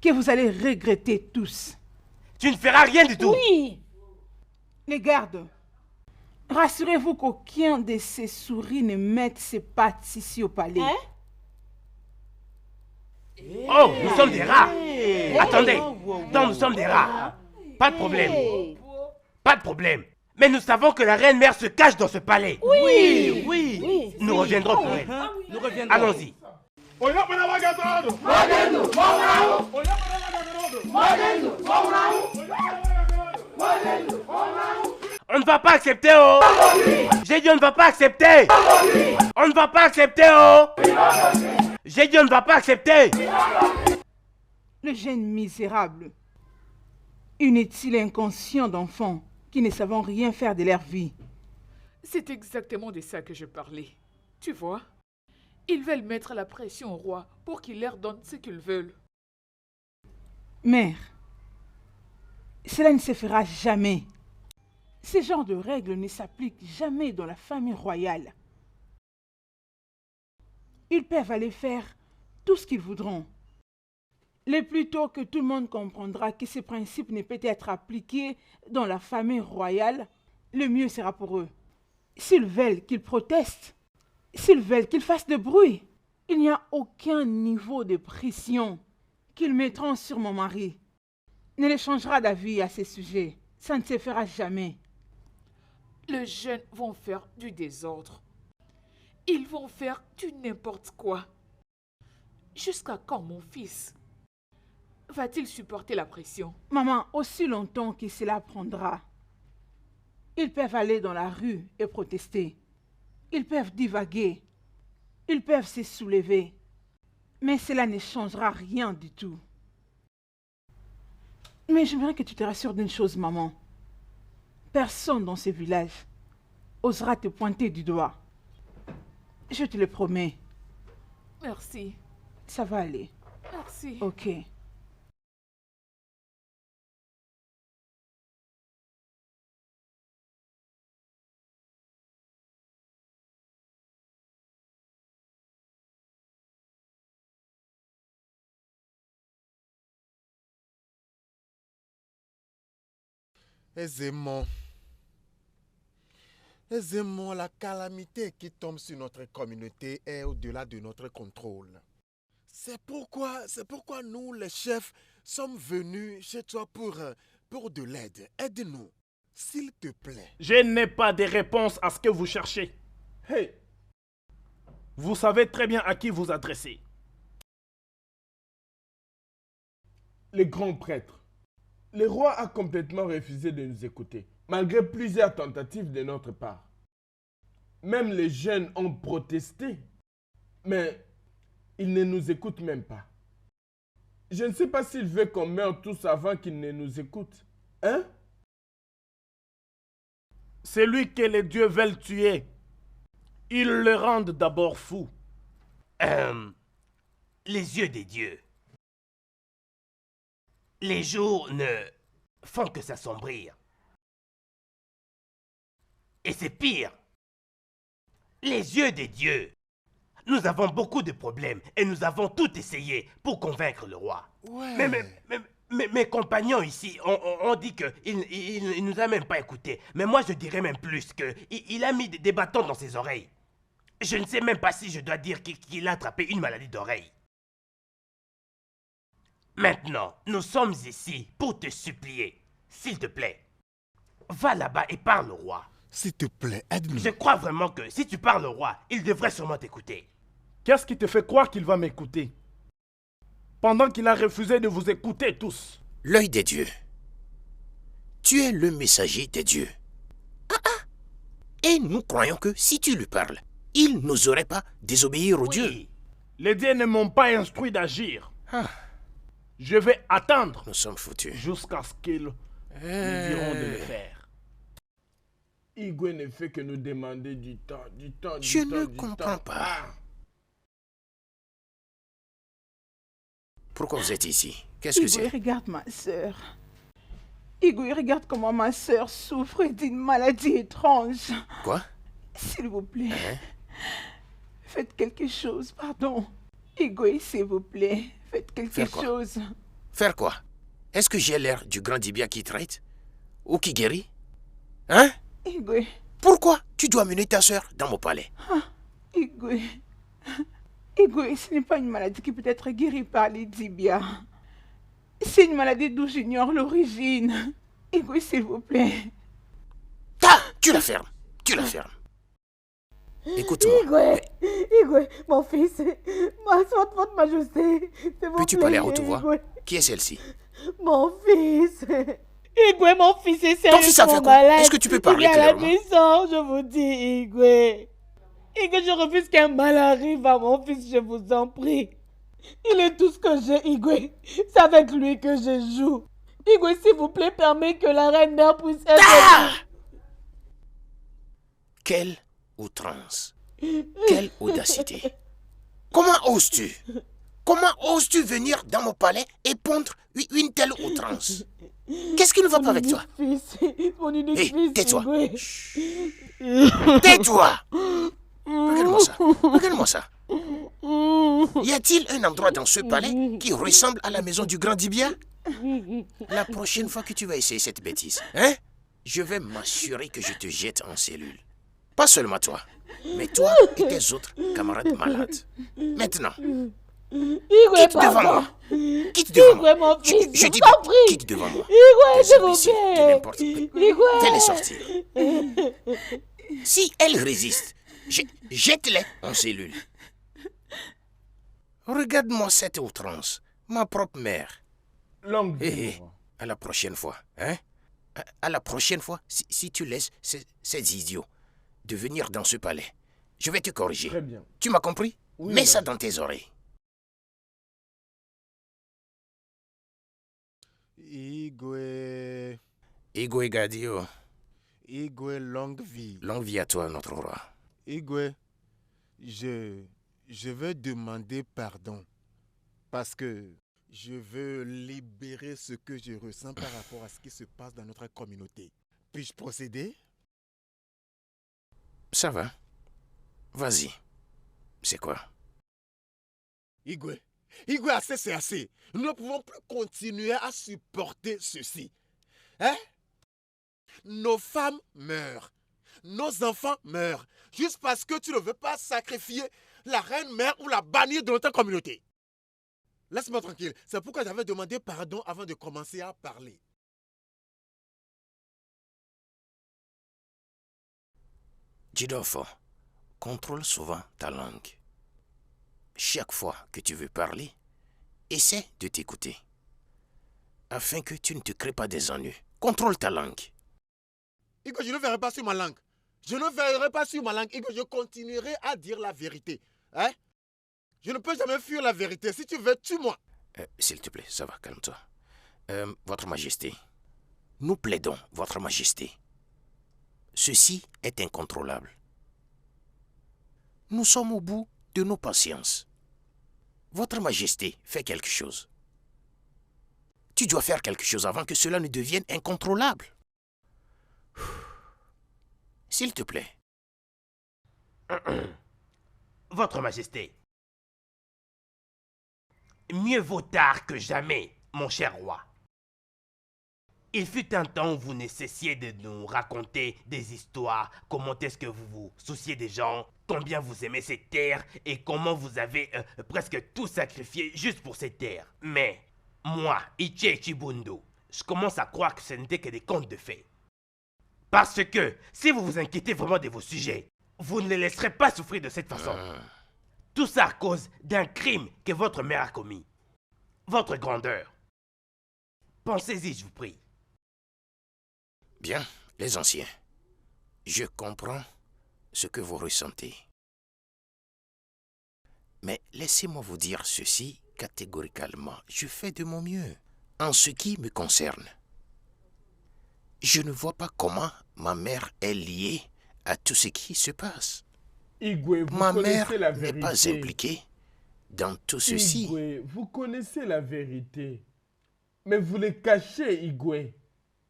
que vous allez regretter tous. Tu ne feras rien du tout. Oui. Les gardes, rassurez-vous qu'aucun de ces souris ne mette ses pattes ici au palais. Hein? Oh, nous sommes des rats. Attendez, donc nous sommes des rats. Pas de problème. Pas de problème. Mais nous savons que la reine-mère se cache dans ce palais. Oui. Nous reviendrons pour elle. Nous reviendrons. Allons-y. On ne va pas accepter, oh. J'ai dit on ne va pas accepter. On ne va pas accepter, oh. J'ai dit on ne va pas accepter. Le jeune misérable, inutile et inconscient d'enfants qui ne savent rien faire de leur vie. C'est exactement de ça que je parlais. Tu vois? Ils veulent mettre la pression au roi pour qu'il leur donne ce qu'ils veulent. Mère, cela ne se fera jamais. Ce genre de règles ne s'appliquent jamais dans la famille royale. Ils peuvent aller faire tout ce qu'ils voudront. Le plus tôt que tout le monde comprendra que ce principe ne peut être appliqué dans la famille royale, le mieux sera pour eux. S'ils veulent qu'ils protestent, s'ils veulent qu'ils fassent de bruit, il n'y a aucun niveau de pression qu'ils mettront sur mon mari. Ne le changera d'avis à ce sujet. Ça ne se fera jamais. Les jeunes vont faire du désordre. Ils vont faire du n'importe quoi. Jusqu'à quand mon fils va-t-il supporter la pression? Maman, aussi longtemps que cela prendra, ils peuvent aller dans la rue et protester. Ils peuvent divaguer. Ils peuvent se soulever. Mais cela ne changera rien du tout. Mais j'aimerais que tu te rassures d'une chose, maman. Personne dans ce village osera te pointer du doigt. Je te le promets. Merci. Ça va aller. Merci. Ok. Aisément. Aisément, la calamité qui tombe sur notre communauté est au-delà de notre contrôle. C'est pourquoi nous, les chefs, sommes venus chez toi pour de l'aide. Aide-nous, s'il te plaît. Je n'ai pas de réponse à ce que vous cherchez. Hey! Vous savez très bien à qui vous adressez. Les grands prêtres. Le roi a complètement refusé de nous écouter, malgré plusieurs tentatives de notre part. Même les jeunes ont protesté, mais il ne nous écoute même pas. Je ne sais pas s'il veut qu'on meure tous avant qu'il ne nous écoute. Hein? Celui que les dieux veulent tuer, ils le rendent d'abord fou. Les yeux des dieux. Les jours ne font que s'assombrir. Et c'est pire. Les yeux des dieux. Nous avons beaucoup de problèmes et nous avons tout essayé pour convaincre le roi. Ouais. Mais mes compagnons ici ont dit qu'il ne nous a même pas écoutés. Mais moi je dirais même plus qu'il a mis des bâtons dans ses oreilles. Je ne sais même pas si je dois dire qu'il a attrapé une maladie d'oreille. Maintenant, nous sommes ici pour te supplier. S'il te plaît, va là-bas et parle au roi. S'il te plaît, aide-nous. Je crois vraiment que si tu parles au roi, il devrait sûrement t'écouter. Qu'est-ce qui te fait croire qu'il va m'écouter? Pendant qu'il a refusé de vous écouter tous. L'œil des dieux. Tu es le messager des dieux. Et nous croyons que si tu lui parles, il n'oserait pas désobéir aux dieux. Les dieux ne m'ont pas instruit d'agir. Je vais attendre. Nous sommes foutus. Jusqu'à ce qu'ils nous diront de le faire. Igwe ne fait que nous demander du temps. Je ne comprends pas. Pourquoi vous êtes ici? Qu'est-ce que Igwe, c'est? regarde ma sœur. Igwe, regarde comment ma sœur souffre d'une maladie étrange. Quoi? S'il vous plaît. Faites quelque chose, pardon. Igwe, s'il vous plaît. Faites quelque chose. Faire quoi? Est-ce que j'ai l'air du grand Dibia qui traite? Ou qui guérit? Hein? Igwe. Pourquoi tu dois mener ta soeur dans mon palais? Igwe. Igwe, ce n'est pas une maladie qui peut être guérie par les Dibia. C'est une maladie d'où j'ignore l'origine. Igwe, s'il vous plaît. Tu la fermes. Tu la fermes. Écoute-moi. Igwe, mon fils, votre majesté, peux-tu parler à haute voix? Qui est celle-ci? Mon fils. Igwe, mon fils est Ton fils a fait quoi? malade. Est-ce que tu peux parler Il est à la clairement? maison, je vous dis, Igwe. Igwe, je refuse qu'un mal arrive à mon fils, je vous en prie. Il est tout ce que j'ai, Igwe. C'est avec lui que je joue. Igwe, s'il vous plaît, permets que la reine mère puisse être... Quelle outrance! Quelle audacité! Comment oses-tu? Comment oses-tu venir dans mon palais et pondre une telle outrance? Qu'est-ce qui ne va pas avec toi? Mon unique fils, tais-toi! Igwe. Tais-toi! Regarde-moi ça! Regarde-moi ça! Y a-t-il un endroit dans ce palais qui ressemble à la maison du grand Dibia? La prochaine fois que tu vas essayer cette bêtise, hein, je vais m'assurer que je te jette en cellule. Pas seulement toi, mais toi et tes autres camarades malades. Maintenant, quitte devant moi. Quitte devant moi. Je dis quitte devant moi. Des imbéciles de n'importe quoi. Fais-les sortir. Si elles résistent, jette-les en cellule. Regarde-moi cette outrance, ma propre mère. Longue à la prochaine fois, hein? À la prochaine fois, si tu laisses ces idiots de venir dans ce palais, je vais te corriger. Très bien. Tu m'as compris? Oui, mets ça dans tes oreilles. Igwe. Igwe Gadio. Igwe, longue vie. Longue vie à toi, notre roi. Igwe, je veux demander pardon parce que je veux libérer ce que je ressens par rapport à ce qui se passe dans notre communauté. Puis-je procéder? Ça va. Vas-y. C'est quoi? Igwe, assez c'est assez. Nous ne pouvons plus continuer à supporter ceci. Hein? Nos femmes meurent. nos enfants meurent juste parce que tu ne veux pas sacrifier la reine mère ou la bannir de notre communauté. Laisse-moi tranquille. C'est pourquoi j'avais demandé pardon avant de commencer à parler. Jidofo, contrôle souvent ta langue. Chaque fois que tu veux parler, essaie de t'écouter. Afin que tu ne te crées pas des ennuis. Contrôle ta langue. Igo, je ne verrai pas sur ma langue. Je ne verrai pas sur ma langue. Igo, je continuerai à dire la vérité. Hein? Je ne peux jamais fuir la vérité. Si tu veux, tue-moi. S'il te plaît, ça va, calme-toi. Votre Majesté, nous plaidons, Votre Majesté. Ceci est incontrôlable. Nous sommes au bout de nos patiences. Votre Majesté, fais quelque chose. Tu dois faire quelque chose avant que cela ne devienne incontrôlable. S'il te plaît. Votre Majesté, mieux vaut tard que jamais, mon cher roi. Il fut un temps où vous ne cessiez de nous raconter des histoires, comment est-ce que vous vous souciez des gens, combien vous aimez cette terre et comment vous avez presque tout sacrifié juste pour cette terre. Mais moi, Iche Chibundo, je commence à croire que ce n'était que des contes de fées. Parce que si vous vous inquiétez vraiment de vos sujets, vous ne les laisserez pas souffrir de cette façon. Tout ça à cause d'un crime que votre mère a commis. Votre grandeur. Pensez-y, je vous prie. Bien, les anciens, je comprends ce que vous ressentez. Mais laissez-moi vous dire ceci catégoriquement. Je fais de mon mieux. En ce qui me concerne, je ne vois pas comment ma mère est liée à tout ce qui se passe. Igwe, vous Ma mère connaissez la n'est vérité. pas impliquée dans tout ceci. Igwe, vous connaissez la vérité. Mais vous les cachez, Igwe.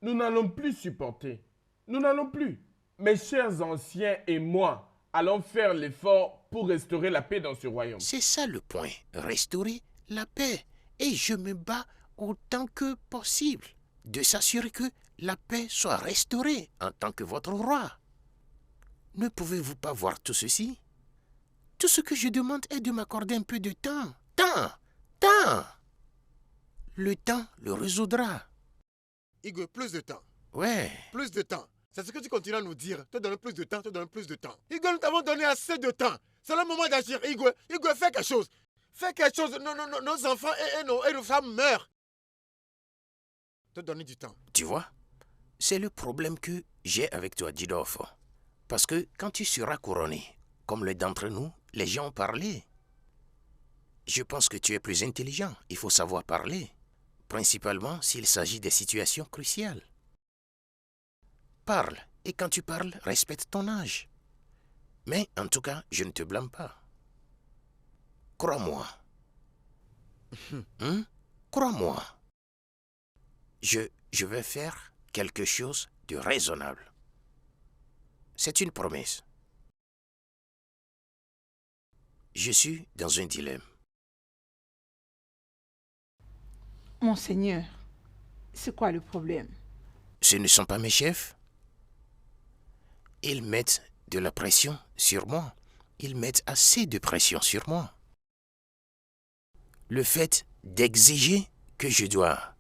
Nous n'allons plus supporter. Nous n'allons plus. Mes chers anciens et moi allons faire l'effort pour restaurer la paix dans ce royaume. C'est ça le point. Restaurer la paix. Et je me bats autant que possible de s'assurer que la paix soit restaurée en tant que votre roi. Ne pouvez-vous pas voir tout ceci? Tout ce que je demande est de m'accorder un peu de temps. Temps. Le temps le résoudra. Igwe, plus de temps. Ouais. Plus de temps. C'est ce que tu continues à nous dire. Te donner plus de temps, te donner plus de temps. Igwe, nous t'avons donné assez de temps. C'est le moment d'agir. Igwe, fais quelque chose. Fais quelque chose. Nos enfants et nos femmes meurent. Te donner du temps. Tu vois, c'est le problème que j'ai avec toi, Jidofo. Parce que quand tu seras couronné, comme l'un d'entre nous, les gens ont parlé. Je pense que tu es plus intelligent. Il faut savoir parler. Principalement s'il s'agit des situations cruciales. Parle, et quand tu parles, respecte ton âge. Mais en tout cas, je ne te blâme pas. Crois-moi. Crois-moi. Je vais faire quelque chose de raisonnable. C'est une promesse. Je suis dans un dilemme. Monseigneur, c'est quoi le problème? Ce ne sont pas mes chefs. Ils mettent de la pression sur moi. Ils mettent assez de pression sur moi. Le fait d'exiger que je dois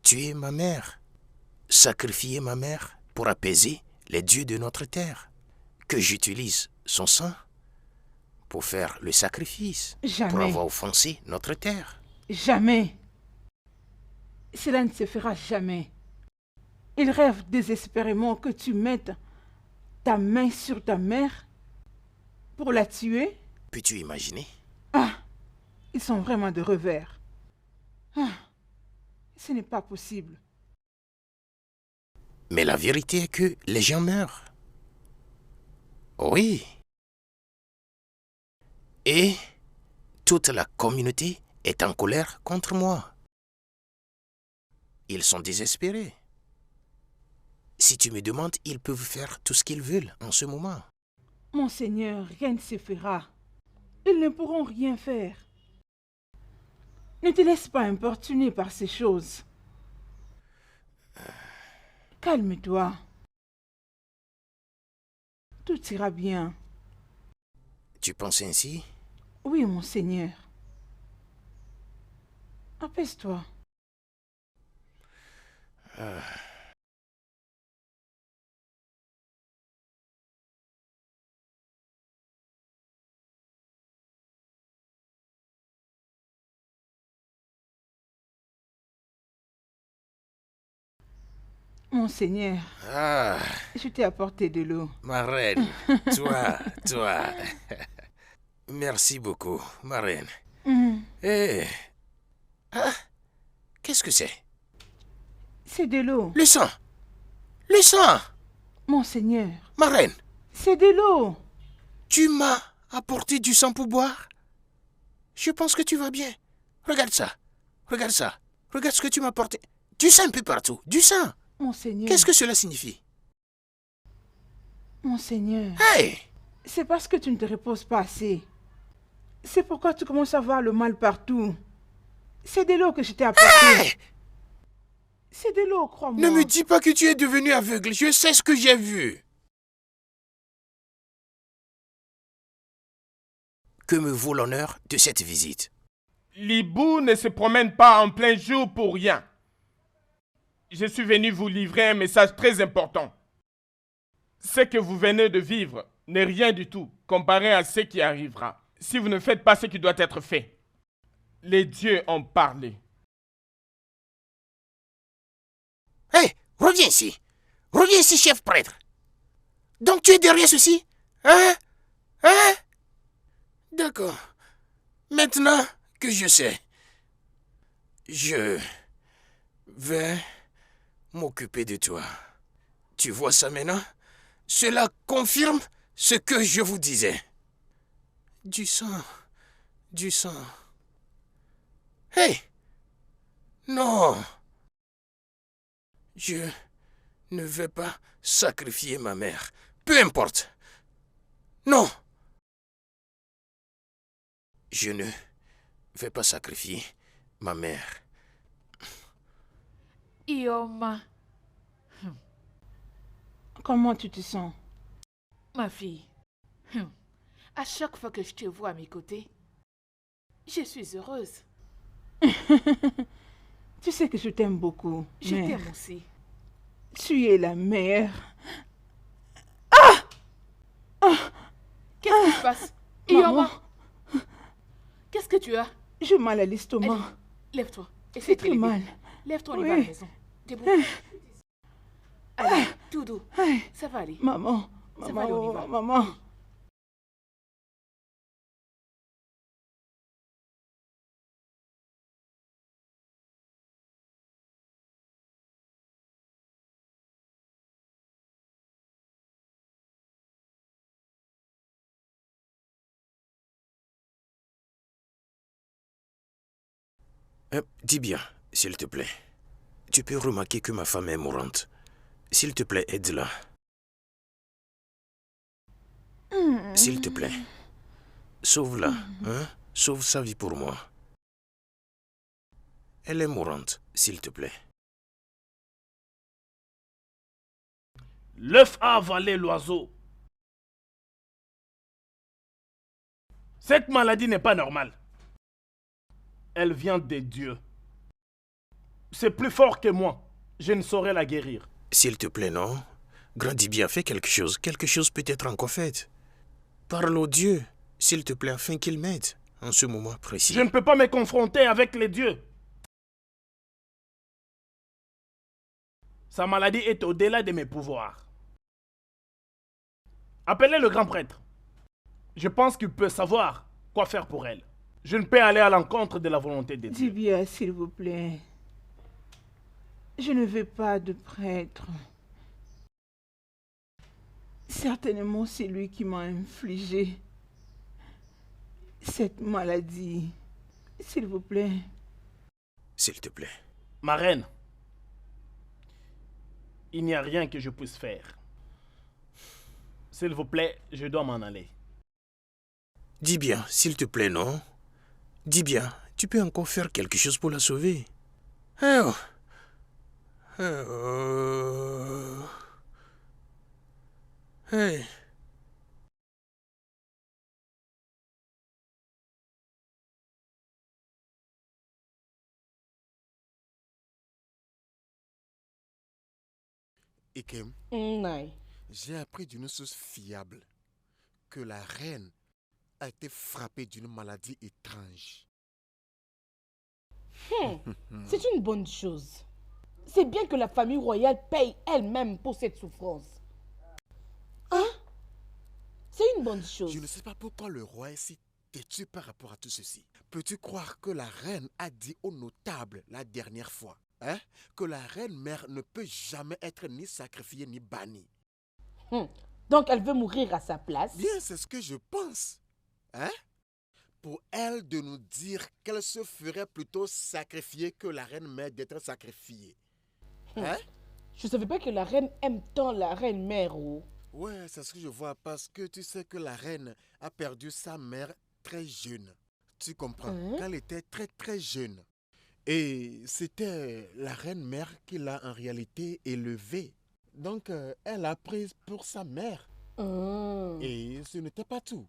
tuer ma mère, sacrifier ma mère pour apaiser les dieux de notre terre, que j'utilise son sang pour faire le sacrifice, Jamais. pour avoir offensé notre terre. Jamais. Cela ne se fera jamais. Il rêve désespérément que tu mettes ta main sur ta mère pour la tuer. Peux-tu imaginer? Ah, ils sont vraiment de revers. Ah, ce n'est pas possible. Mais la vérité est que les gens meurent. Oui. Et toute la communauté est en colère contre moi. Ils sont désespérés. Si tu me demandes, ils peuvent faire tout ce qu'ils veulent en ce moment. Monseigneur, rien ne se fera. Ils ne pourront rien faire. Ne te laisse pas importuner par ces choses. Calme-toi. Tout ira bien. Tu penses ainsi? Oui, mon Seigneur. Apaise-toi. Mon Seigneur, Ah, je t'ai apporté de l'eau. ma reine, toi. Merci beaucoup, ma reine. Eh, ah, qu'est-ce que c'est? C'est de l'eau. Le sang! Le sang! Mon Seigneur, Ma reine, c'est de l'eau. tu m'as apporté du sang pour boire? Je pense que tu vas bien. Regarde ça. Regarde ça. Regarde ce que tu m'as apporté. Du sang un peu partout. Du sang. Mon Seigneur. Qu'est-ce que cela signifie? Mon Seigneur. Hey! C'est parce que tu ne te reposes pas assez. C'est pourquoi tu commences à voir le mal partout. C'est de l'eau que je t'ai apporté. Hey! C'est de l'eau, crois-moi. Ne me dis pas que tu es devenu aveugle. Je sais ce que j'ai vu. Que me vaut l'honneur de cette visite? L'hibou ne se promène pas en plein jour pour rien. Je suis venu vous livrer un message très important. Ce que vous venez de vivre n'est rien du tout comparé à ce qui arrivera si vous ne faites pas ce qui doit être fait. Les dieux ont parlé. Hé, reviens ici. Reviens ici, chef prêtre. Donc tu es derrière ceci? Hein? Hein? D'accord. Maintenant que je sais, je vais m'occuper de toi. Tu vois ça maintenant? Cela confirme ce que je vous disais. Du sang. Du sang. Hé! Non! Je ne vais pas sacrifier ma mère. Peu importe. Non! Je ne vais pas sacrifier ma mère. Ioma, Comment tu te sens? ma fille, à chaque fois que je te vois à mes côtés, je suis heureuse. Tu sais que je t'aime beaucoup. Je mère. t'aime aussi. Tu es la mère. Qu'est-ce qui se passe? Maman. Ioma, qu'est-ce que tu as? J'ai mal à l'estomac. Allez, lève-toi. C'est Essaie de te très lever. mal. Lève-toi, on y Oui. va à la maison. Debout. Allez, tout doux. Ça va aller. Maman. Ça va Maman. aller, on y va. Oh, maman. Dis bien, s'il te plaît. Tu peux remarquer que ma femme est mourante. S'il te plaît, aide-la. S'il te plaît. Sauve-la, hein? Sauve sa vie pour moi. Elle est mourante, s'il te plaît. L'œuf a avalé l'oiseau. Cette maladie n'est pas normale. Elle vient des dieux. C'est plus fort que moi. Je ne saurais la guérir. S'il te plaît, non? Grandis bien, fais quelque chose. Quelque chose peut être encore fait. Parle au Dieu, s'il te plaît, afin qu'il m'aide en ce moment précis. Je ne peux pas me confronter avec les dieux. Sa maladie est au-delà de mes pouvoirs. Appelez le grand prêtre. Je pense qu'il peut savoir quoi faire pour elle. Je ne peux aller à l'encontre de la volonté de Dieu. Dis bien, s'il vous plaît. Je ne veux pas de prêtre. Certainement, c'est lui qui m'a infligé cette maladie. S'il vous plaît. S'il te plaît. Ma reine, il n'y a rien que je puisse faire. S'il vous plaît, je dois m'en aller. Dis bien, s'il te plaît, non? Dis bien, tu peux encore faire quelque chose pour la sauver. Oh. Oh. Hey. Ikem, Naï. j'ai appris d'une source fiable que la reine a été frappée d'une maladie étrange. C'est une bonne chose. C'est bien que la famille royale paye elle-même pour cette souffrance. Hein? C'est une bonne chose. Je ne sais pas pourquoi le roi est si têtu par rapport à tout ceci. Peux-tu croire que la reine a dit aux notables la dernière fois, hein, que la reine-mère ne peut jamais être ni sacrifiée ni bannie? Donc elle veut mourir à sa place? Bien, c'est ce que je pense. Hein? Pour elle de nous dire qu'elle se ferait plutôt sacrifier que la reine-mère d'être sacrifiée. Hein? Je ne savais pas que la reine aime tant la reine-mère. Oh. Ouais, c'est ce que je vois parce que tu sais que la reine a perdu sa mère très jeune. Tu comprends? Quand elle était très très jeune. Et c'était la reine-mère qui l'a en réalité élevée. Donc elle a pris pour sa mère. Et ce n'était pas tout.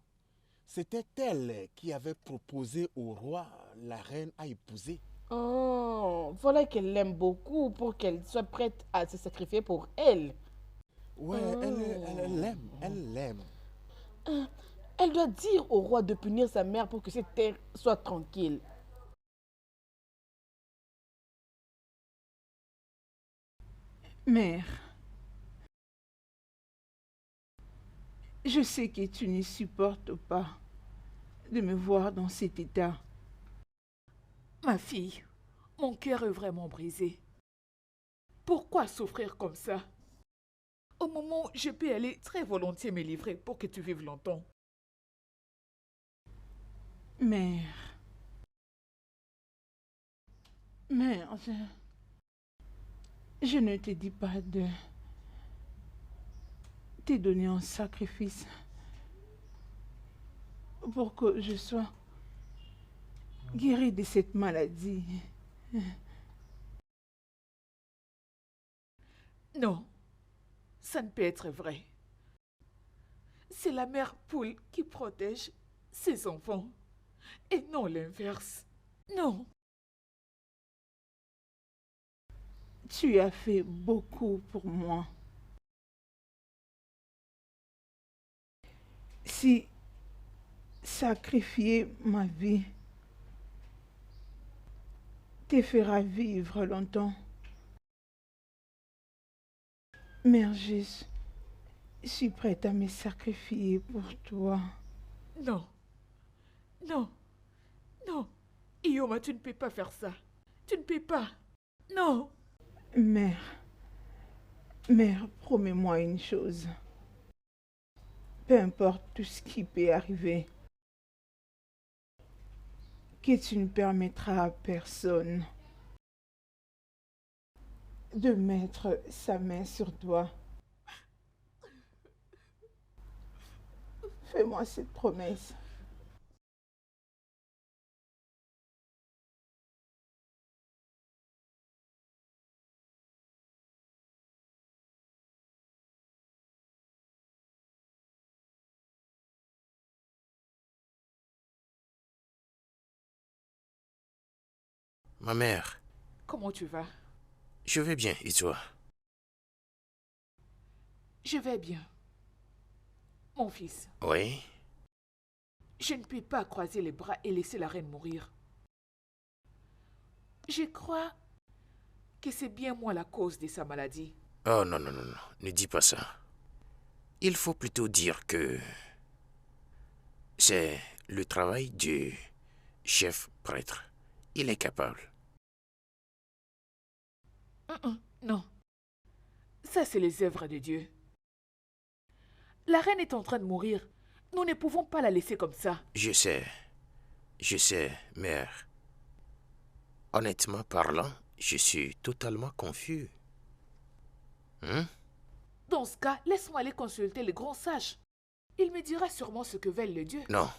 C'était elle qui avait proposé au roi la reine à épouser. Oh, voilà qu'elle l'aime beaucoup pour qu'elle soit prête à se sacrifier pour elle. Ouais, elle l'aime, elle l'aime. Elle doit dire au roi de punir sa mère pour que cette terre soit tranquille. Mère, je sais que tu ne supportes pas de me voir dans cet état. Ma fille, mon cœur est vraiment brisé. Pourquoi souffrir comme ça? Au moment où je peux aller très volontiers me livrer pour que tu vives longtemps. Mère, je ne te dis pas de te donner en sacrifice pour que je sois guérie de cette maladie. Non, ça ne peut être vrai. C'est la mère poule qui protège ses enfants et non l'inverse. Non. Tu as fait beaucoup pour moi. Si sacrifier ma vie te fera vivre longtemps, Mère, je suis prête à me sacrifier pour toi. Non. Non. Non. Ioma, tu ne peux pas faire ça. Tu ne peux pas. Non. Mère, promets-moi une chose. Peu importe tout ce qui peut arriver, que tu ne permettras à personne de mettre sa main sur toi. Fais-moi cette promesse. Ma mère. Comment tu vas? Je vais bien, et toi? Je vais bien. Mon fils. Oui? Je ne peux pas croiser les bras et laisser la reine mourir. Je crois que c'est bien moi la cause de sa maladie. Oh non, non, non, non, ne dis pas ça. Il faut plutôt dire que c'est le travail du chef prêtre. Il est capable. Non. Ça, c'est les œuvres de Dieu. La reine est en train de mourir. Nous ne pouvons pas la laisser comme ça. Je sais, mère. Honnêtement parlant, je suis totalement confus. Dans ce cas, laisse-moi aller consulter le grand sage. Il me dira sûrement ce que veulent les dieux. Non.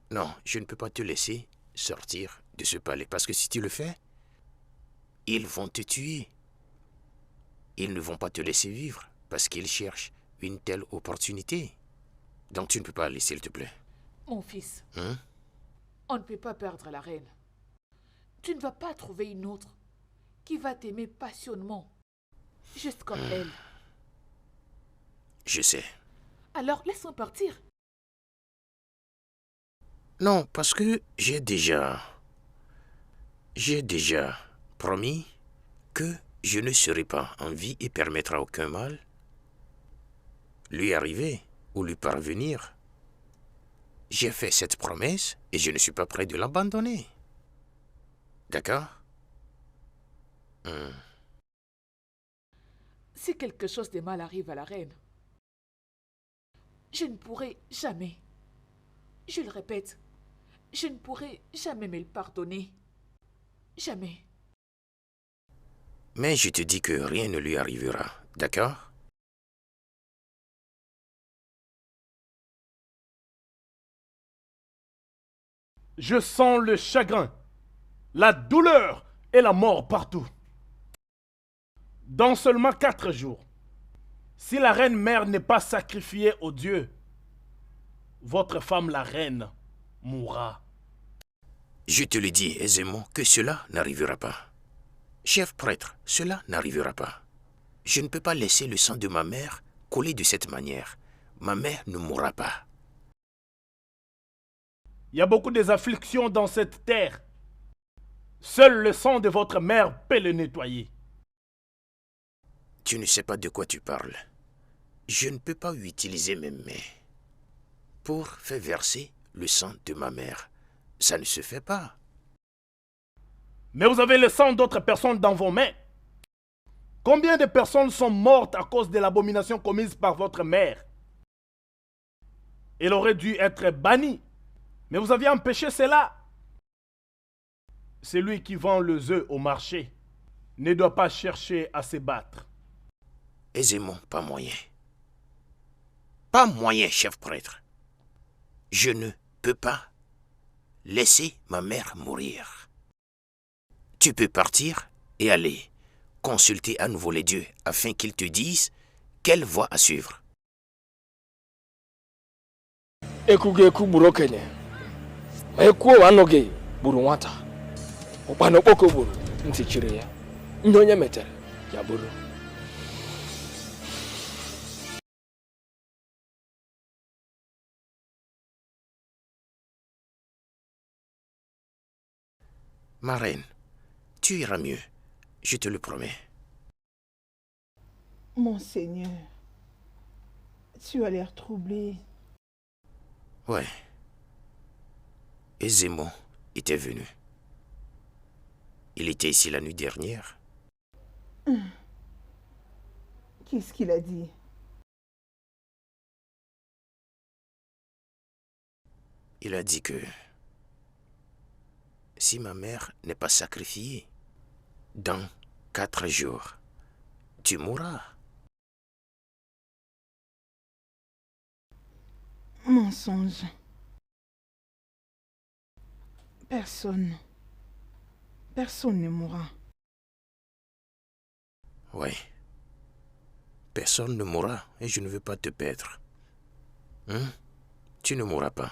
Non, je ne peux pas te laisser sortir de ce palais. Parce que si tu le fais, ils vont te tuer. Ils ne vont pas te laisser vivre parce qu'ils cherchent une telle opportunité. Donc tu ne peux pas aller, s'il te plaît. Mon fils, on ne peut pas perdre la reine. Tu ne vas pas trouver une autre qui va t'aimer passionnément. juste comme elle. Je sais. Alors laisse-moi partir. Non, parce que j'ai déjà promis que je ne serai pas en vie et permettra aucun mal lui arriver ou lui parvenir. J'ai fait cette promesse et je ne suis pas prêt de l'abandonner. D'accord? Si quelque chose de mal arrive à la reine, je ne pourrai jamais, je le répète, je ne pourrai jamais me le pardonner. Jamais. Mais je te dis que rien ne lui arrivera. D'accord? Je sens le chagrin, la douleur et la mort partout. Dans seulement 4 jours, si la reine-mère n'est pas sacrifiée au Dieu, votre femme la reine mourra. Je te le dis aisément que cela n'arrivera pas. Chef prêtre, cela n'arrivera pas. Je ne peux pas laisser le sang de ma mère couler de cette manière. Ma mère ne mourra pas. Il y a beaucoup d'afflictions dans cette terre. Seul le sang de votre mère peut le nettoyer. Tu ne sais pas de quoi tu parles. Je ne peux pas utiliser mes mains pour faire verser le sang de ma mère. Ça ne se fait pas. Mais vous avez le sang d'autres personnes dans vos mains. Combien de personnes sont mortes à cause de l'abomination commise par votre mère? Elle aurait dû être bannie. Mais vous aviez empêché cela. Celui qui vend les œufs au marché ne doit pas chercher à se battre. Aisément, pas moyen. Pas moyen, chef prêtre. Je ne peux pas laisser ma mère mourir. Tu peux partir et aller consulter à nouveau les dieux afin qu'ils te disent quelle voie à suivre. Ekugeku gburu okenye ma ekwuo anọghị gburu nwata ụkpana okpoko gburu ntị chiri ya ihe onye metere ya bụrụ. Ma reine, tu iras mieux, je te le promets. Monseigneur, tu as l'air troublé. Ouais. Et Zémon était venu. Il était ici la nuit dernière. Qu'est-ce qu'il a dit? Il a dit que si ma mère n'est pas sacrifiée, dans 4 jours, tu mourras. Mensonge. Personne ne mourra. Oui. Personne ne mourra et je ne veux pas te perdre. Tu ne mourras pas.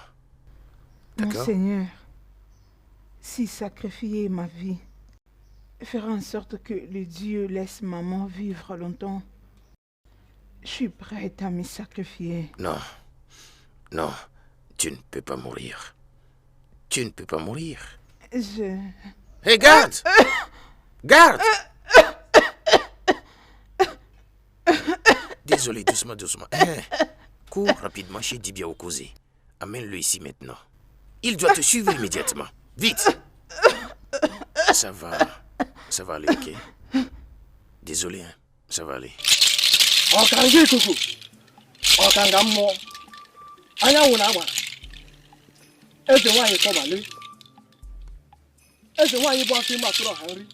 D'accord? Monseigneur, si sacrifier ma vie fera en sorte que le Dieu laisse maman vivre longtemps, je suis prête à me sacrifier. Non. Non, tu ne peux pas mourir. Tu ne peux pas mourir. Hé, garde! Garde! Désolé, doucement, doucement. Cours rapidement chez Dibia Okoze. Amène-le ici maintenant. Il doit te suivre immédiatement. Vite! Ça va aller, ok? Désolé, hein. Ça va aller. Ọkangị ikuku, ọkanga mmụọ, anyanwụ na-agba, eze nwaanyị kọbali, eze nwaanyị bụ afọ ime atụrụ ọha nri,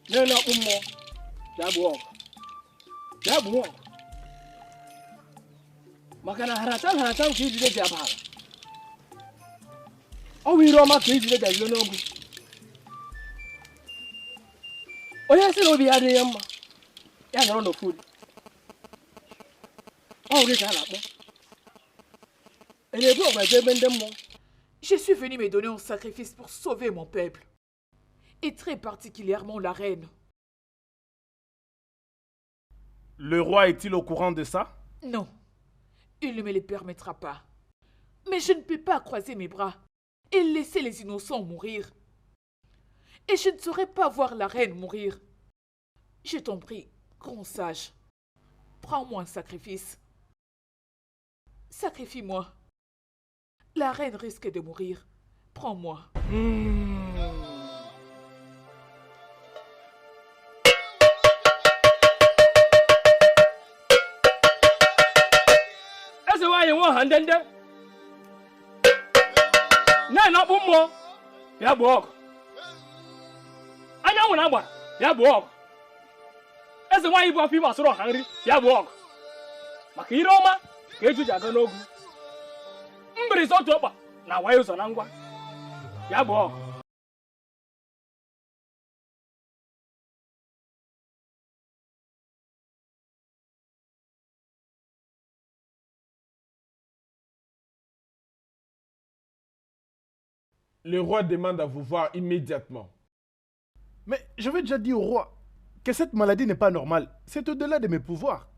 n'elu ọkpụ mmụọ, bịa gbuo ọgụ, bịa gbuo ọgụ, maka na haratan ka ijide ji abara, ọ bụ ire ọma ka ijide ji ejide n'ogu. Onye sị na obi ya adịghị mma, ya nọrọ n'ofu. Je suis venu me donner en sacrifice pour sauver mon peuple. Et très particulièrement la reine. Le roi est-il au courant de ça? Non, il ne me le permettra pas. Mais je ne peux pas croiser mes bras et laisser les innocents mourir. Et je ne saurais pas voir la reine mourir. Je t'en prie, grand sage, prends-moi un sacrifice. Sacrifie-moi. La reine risque de mourir. Prends-moi. Ese wa yin won handende. Na bu mo. Ya bu ok. Anya wona gba. Ya bu ok. Ese wa yin bu afi ma soro hanri. Ya bu ok. Maka ire ọma ka eju ji aga n'ogu. Mbiri so to ba na wa yo so na ngwa. Ya bu ok. Le roi demande à vous voir immédiatement. Mais je vais déjà dire au roi que cette maladie n'est pas normale. C'est au-delà de mes pouvoirs.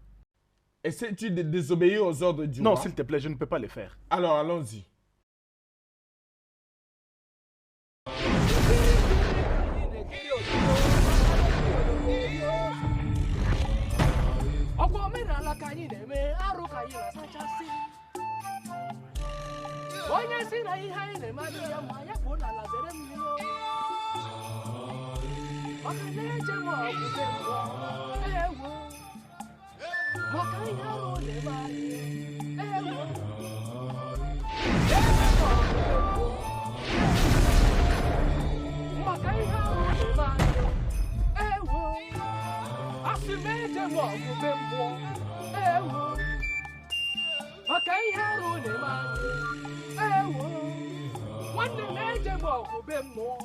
Essaies-tu de désobéir aux ordres du Non, roi? s'il te plaît, je ne peux pas les faire. Alors, allons-y. Onye si na ihe anyị na-emadụ ya ma ya bụ na lazere mmiri maka na-eje m ọgwụgwe mbọ ewo maka ihe arụ na-eme anyị ewo maka ihe arụ na-eme anyị ewo asị m eje m ọgwụgwe mbọ ewo maka ihe arụ na-eme anyị ewo nwanne m eje m ọgụ be mmụọ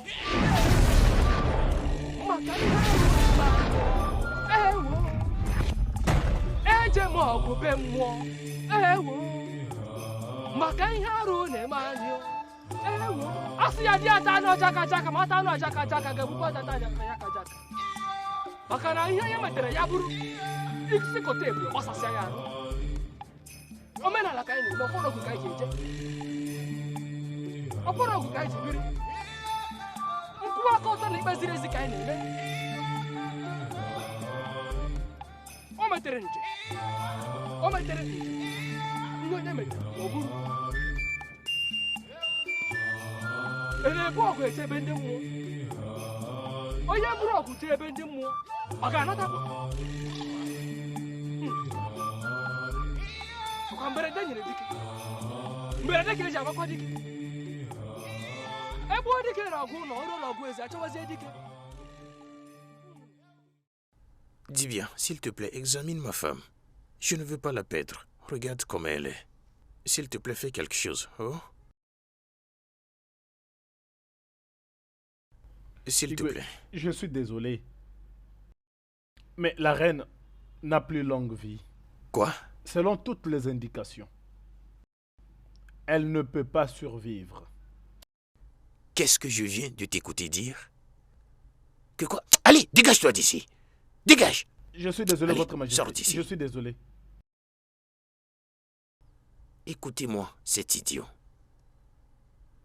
maka ihe ewo eje m ọgụ be mmụọ ewo maka ihe arụ na-eme anyị ewo asị ya dị ata anụ ọjaka jaka ma ata anụ ọjaka jaka ga-egbukwa ọjata jaka ya ka jaka maka na ihe ya metere ya bụrụ isikọta ebule gbasasịa ya arụ omenala ka anyị na-eme ọkpọrọ ọgwụ ka anyị ji eje ọkpọrọ ọgwụ ka anyị ji biri nkwụwa aka ọtọ na ikpe ziri ezi ka anyị na-eme o metere nje ihe onye metere ọ bụrụ na-ebu ọgụ eche ebe ndị mmụọ onye bụrụ ọgụ chee ebe ndị mmụọ ọ ga-anatakwa ọkwa mberede nyere dike mberede ka eji agbakwa dike ebe ọ dike na-agụ ụlọ ọrụ ụlọgụ eze achọwazie dike. Dis bien, s'il te plaît, examine ma femme. Je ne veux pas la perdre. Regarde comme elle est. S'il te plaît, fais quelque chose. Oh? S'il te plaît. Je suis désolé. Mais la reine n'a plus longue vie. Quoi? Selon toutes les indications, elle ne peut pas survivre. Qu'est-ce que je viens de t'écouter dire? Que quoi? Allez, dégage-toi d'ici. Dégage! Je suis désolé, Allez, votre majesté. sors d'ici. Je suis désolé. Écoutez-moi, cet idiot.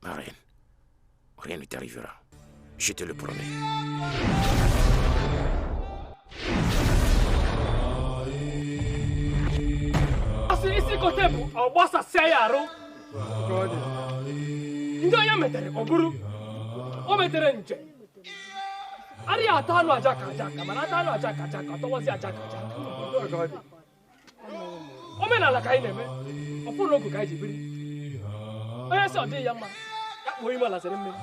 Ma reine, rien ne t'arrivera. Je te le promets. Asị isi kote bụ ọgbasasịa ya arụ ndị onye metere ọ bụrụ o metere nje arịa atọ anụ aja ka aja ka mana atọ anụ aja ka aja ka ọtọwazi aja ka aja ka omenala ka anyị na-eme ọfụrụ n'ogu ka anyị ji biri onye sị ọ dịghị ya mma ya kpuo ime ala zere mmiri.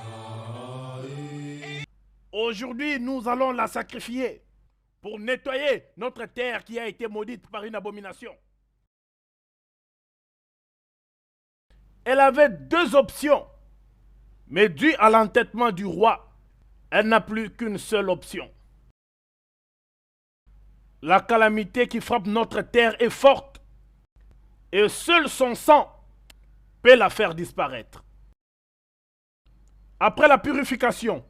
Aujourd'hui, nous allons la sacrifier pour nettoyer notre terre qui a été maudite par une abomination. Elle avait deux options, mais dû à l'entêtement du roi, elle n'a plus qu'une seule option. La calamité qui frappe notre terre est forte, et seul son sang peut la faire disparaître. Après la purification,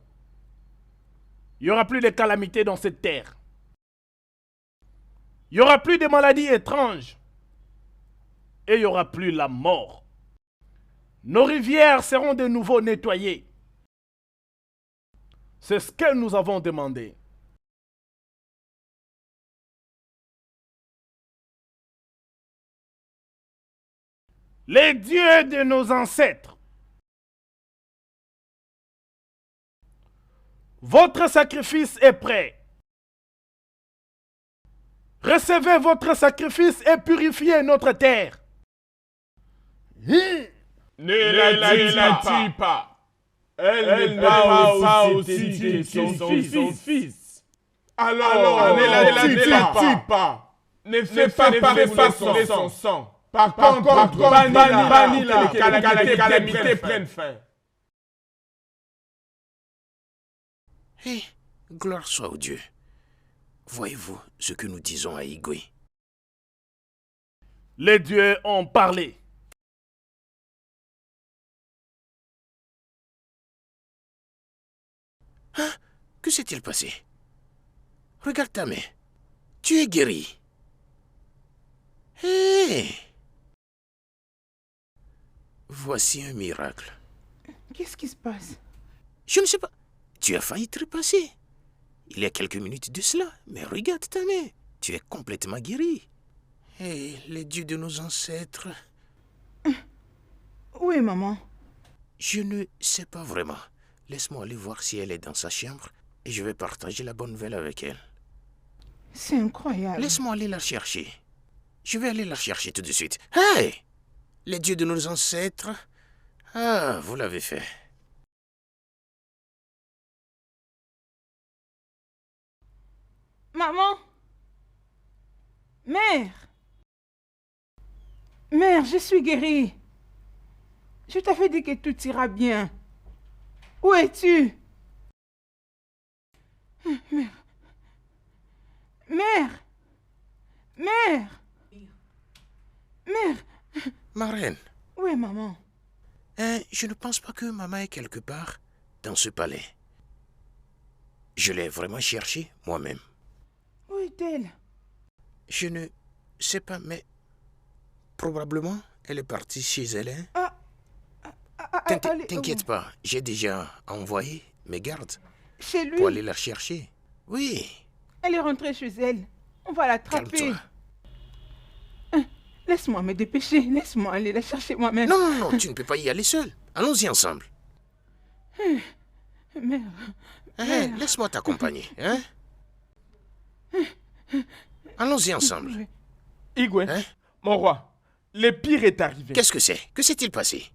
il n'y aura plus de calamité dans cette terre. Il n'y aura plus de maladies étranges. Et il n'y aura plus la mort. Nos rivières seront de nouveau nettoyées. C'est ce que nous avons demandé. Les dieux de nos ancêtres, votre sacrifice est prêt. Recevez votre sacrifice et purifiez notre terre. Ne la tue pas. Elle n'est pas aussi tuer son fils. Alors, ne la tue pas. Ne fais pas son sang. Par contre, bannis-la, que la calamité prenne fin. Gloire soit au Dieu. Voyez-vous ce que nous disons à Igwe? Les dieux ont parlé. Hein? Que s'est-il passé? Regarde ta main. Tu es guéri. Voici un miracle. Qu'est-ce qui se passe? Je ne sais pas. Tu as failli trépasser. Il y a quelques minutes de cela. Mais regarde ta main. Tu es complètement guéri. Les dieux de nos ancêtres. Où est maman? Je ne sais pas vraiment. Laisse-moi aller voir si elle est dans sa chambre et je vais partager la bonne nouvelle avec elle. C'est incroyable. Laisse-moi aller la chercher. Je vais aller la chercher tout de suite. Hey! Les dieux de nos ancêtres. Ah, vous l'avez fait. Maman! Mère! Mère, je suis guérie. Je t'avais dit que tout ira bien. Où es-tu? Mère! Mère! Mère! Mère! Ma reine. Où est maman? Je ne pense pas que maman est quelque part dans ce palais. Je l'ai vraiment cherchée moi-même. Où est-elle? Je ne sais pas, mais probablement elle est partie chez elle. Hein? T'inquiète pas, j'ai déjà envoyé mes gardes chez lui pour aller la chercher. Oui. Elle est rentrée chez elle. On va l'attraper. Calme-toi. Laisse-moi me dépêcher. Laisse-moi aller la chercher moi-même. Non, tu ne peux pas y aller seul. Allons-y ensemble. Mère. Laisse-moi t'accompagner. Hein? Allons-y ensemble. Igwe, mon roi, le pire est arrivé. Qu'est-ce que c'est? Que s'est-il passé?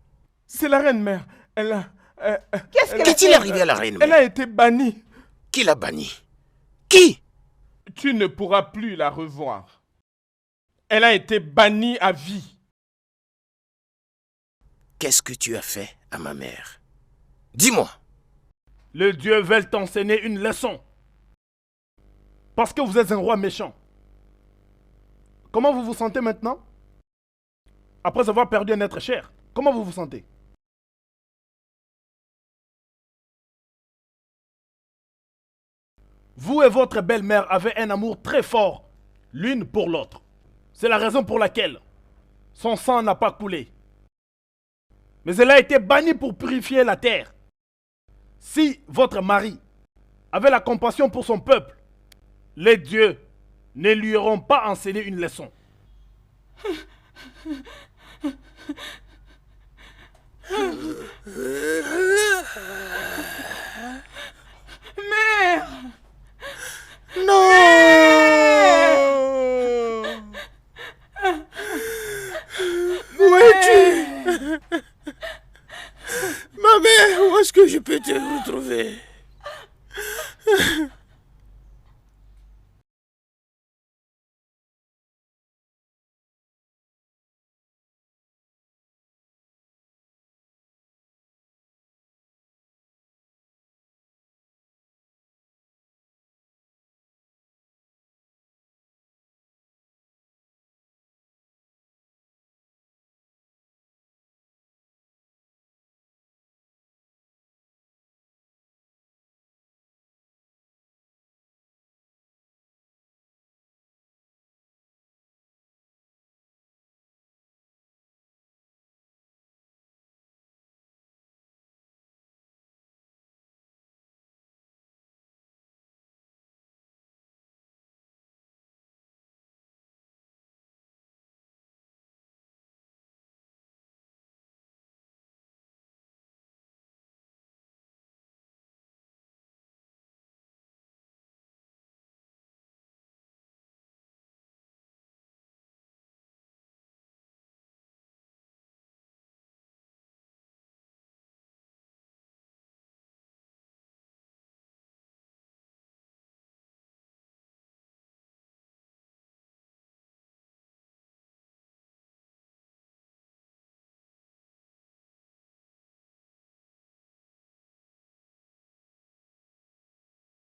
C'est la reine mère. Elle a... Qu'est-il arrivé à la reine mère? Elle a été bannie. Qui l'a bannie? Qui? Tu ne pourras plus la revoir. Elle a été bannie à vie. Qu'est-ce que tu as fait à ma mère? Dis-moi. Les dieux veulent t'enseigner une leçon. Parce que vous êtes un roi méchant. Comment vous vous sentez maintenant? Après avoir perdu un être cher, comment vous vous sentez? Vous et votre belle-mère avez un amour très fort, l'une pour l'autre. C'est la raison pour laquelle son sang n'a pas coulé. Mais elle a été bannie pour purifier la terre. Si votre mari avait la compassion pour son peuple, les dieux ne lui auront pas enseigné une leçon. Mère! Non! Où es-tu? Ma mère, où est-ce que je peux te retrouver?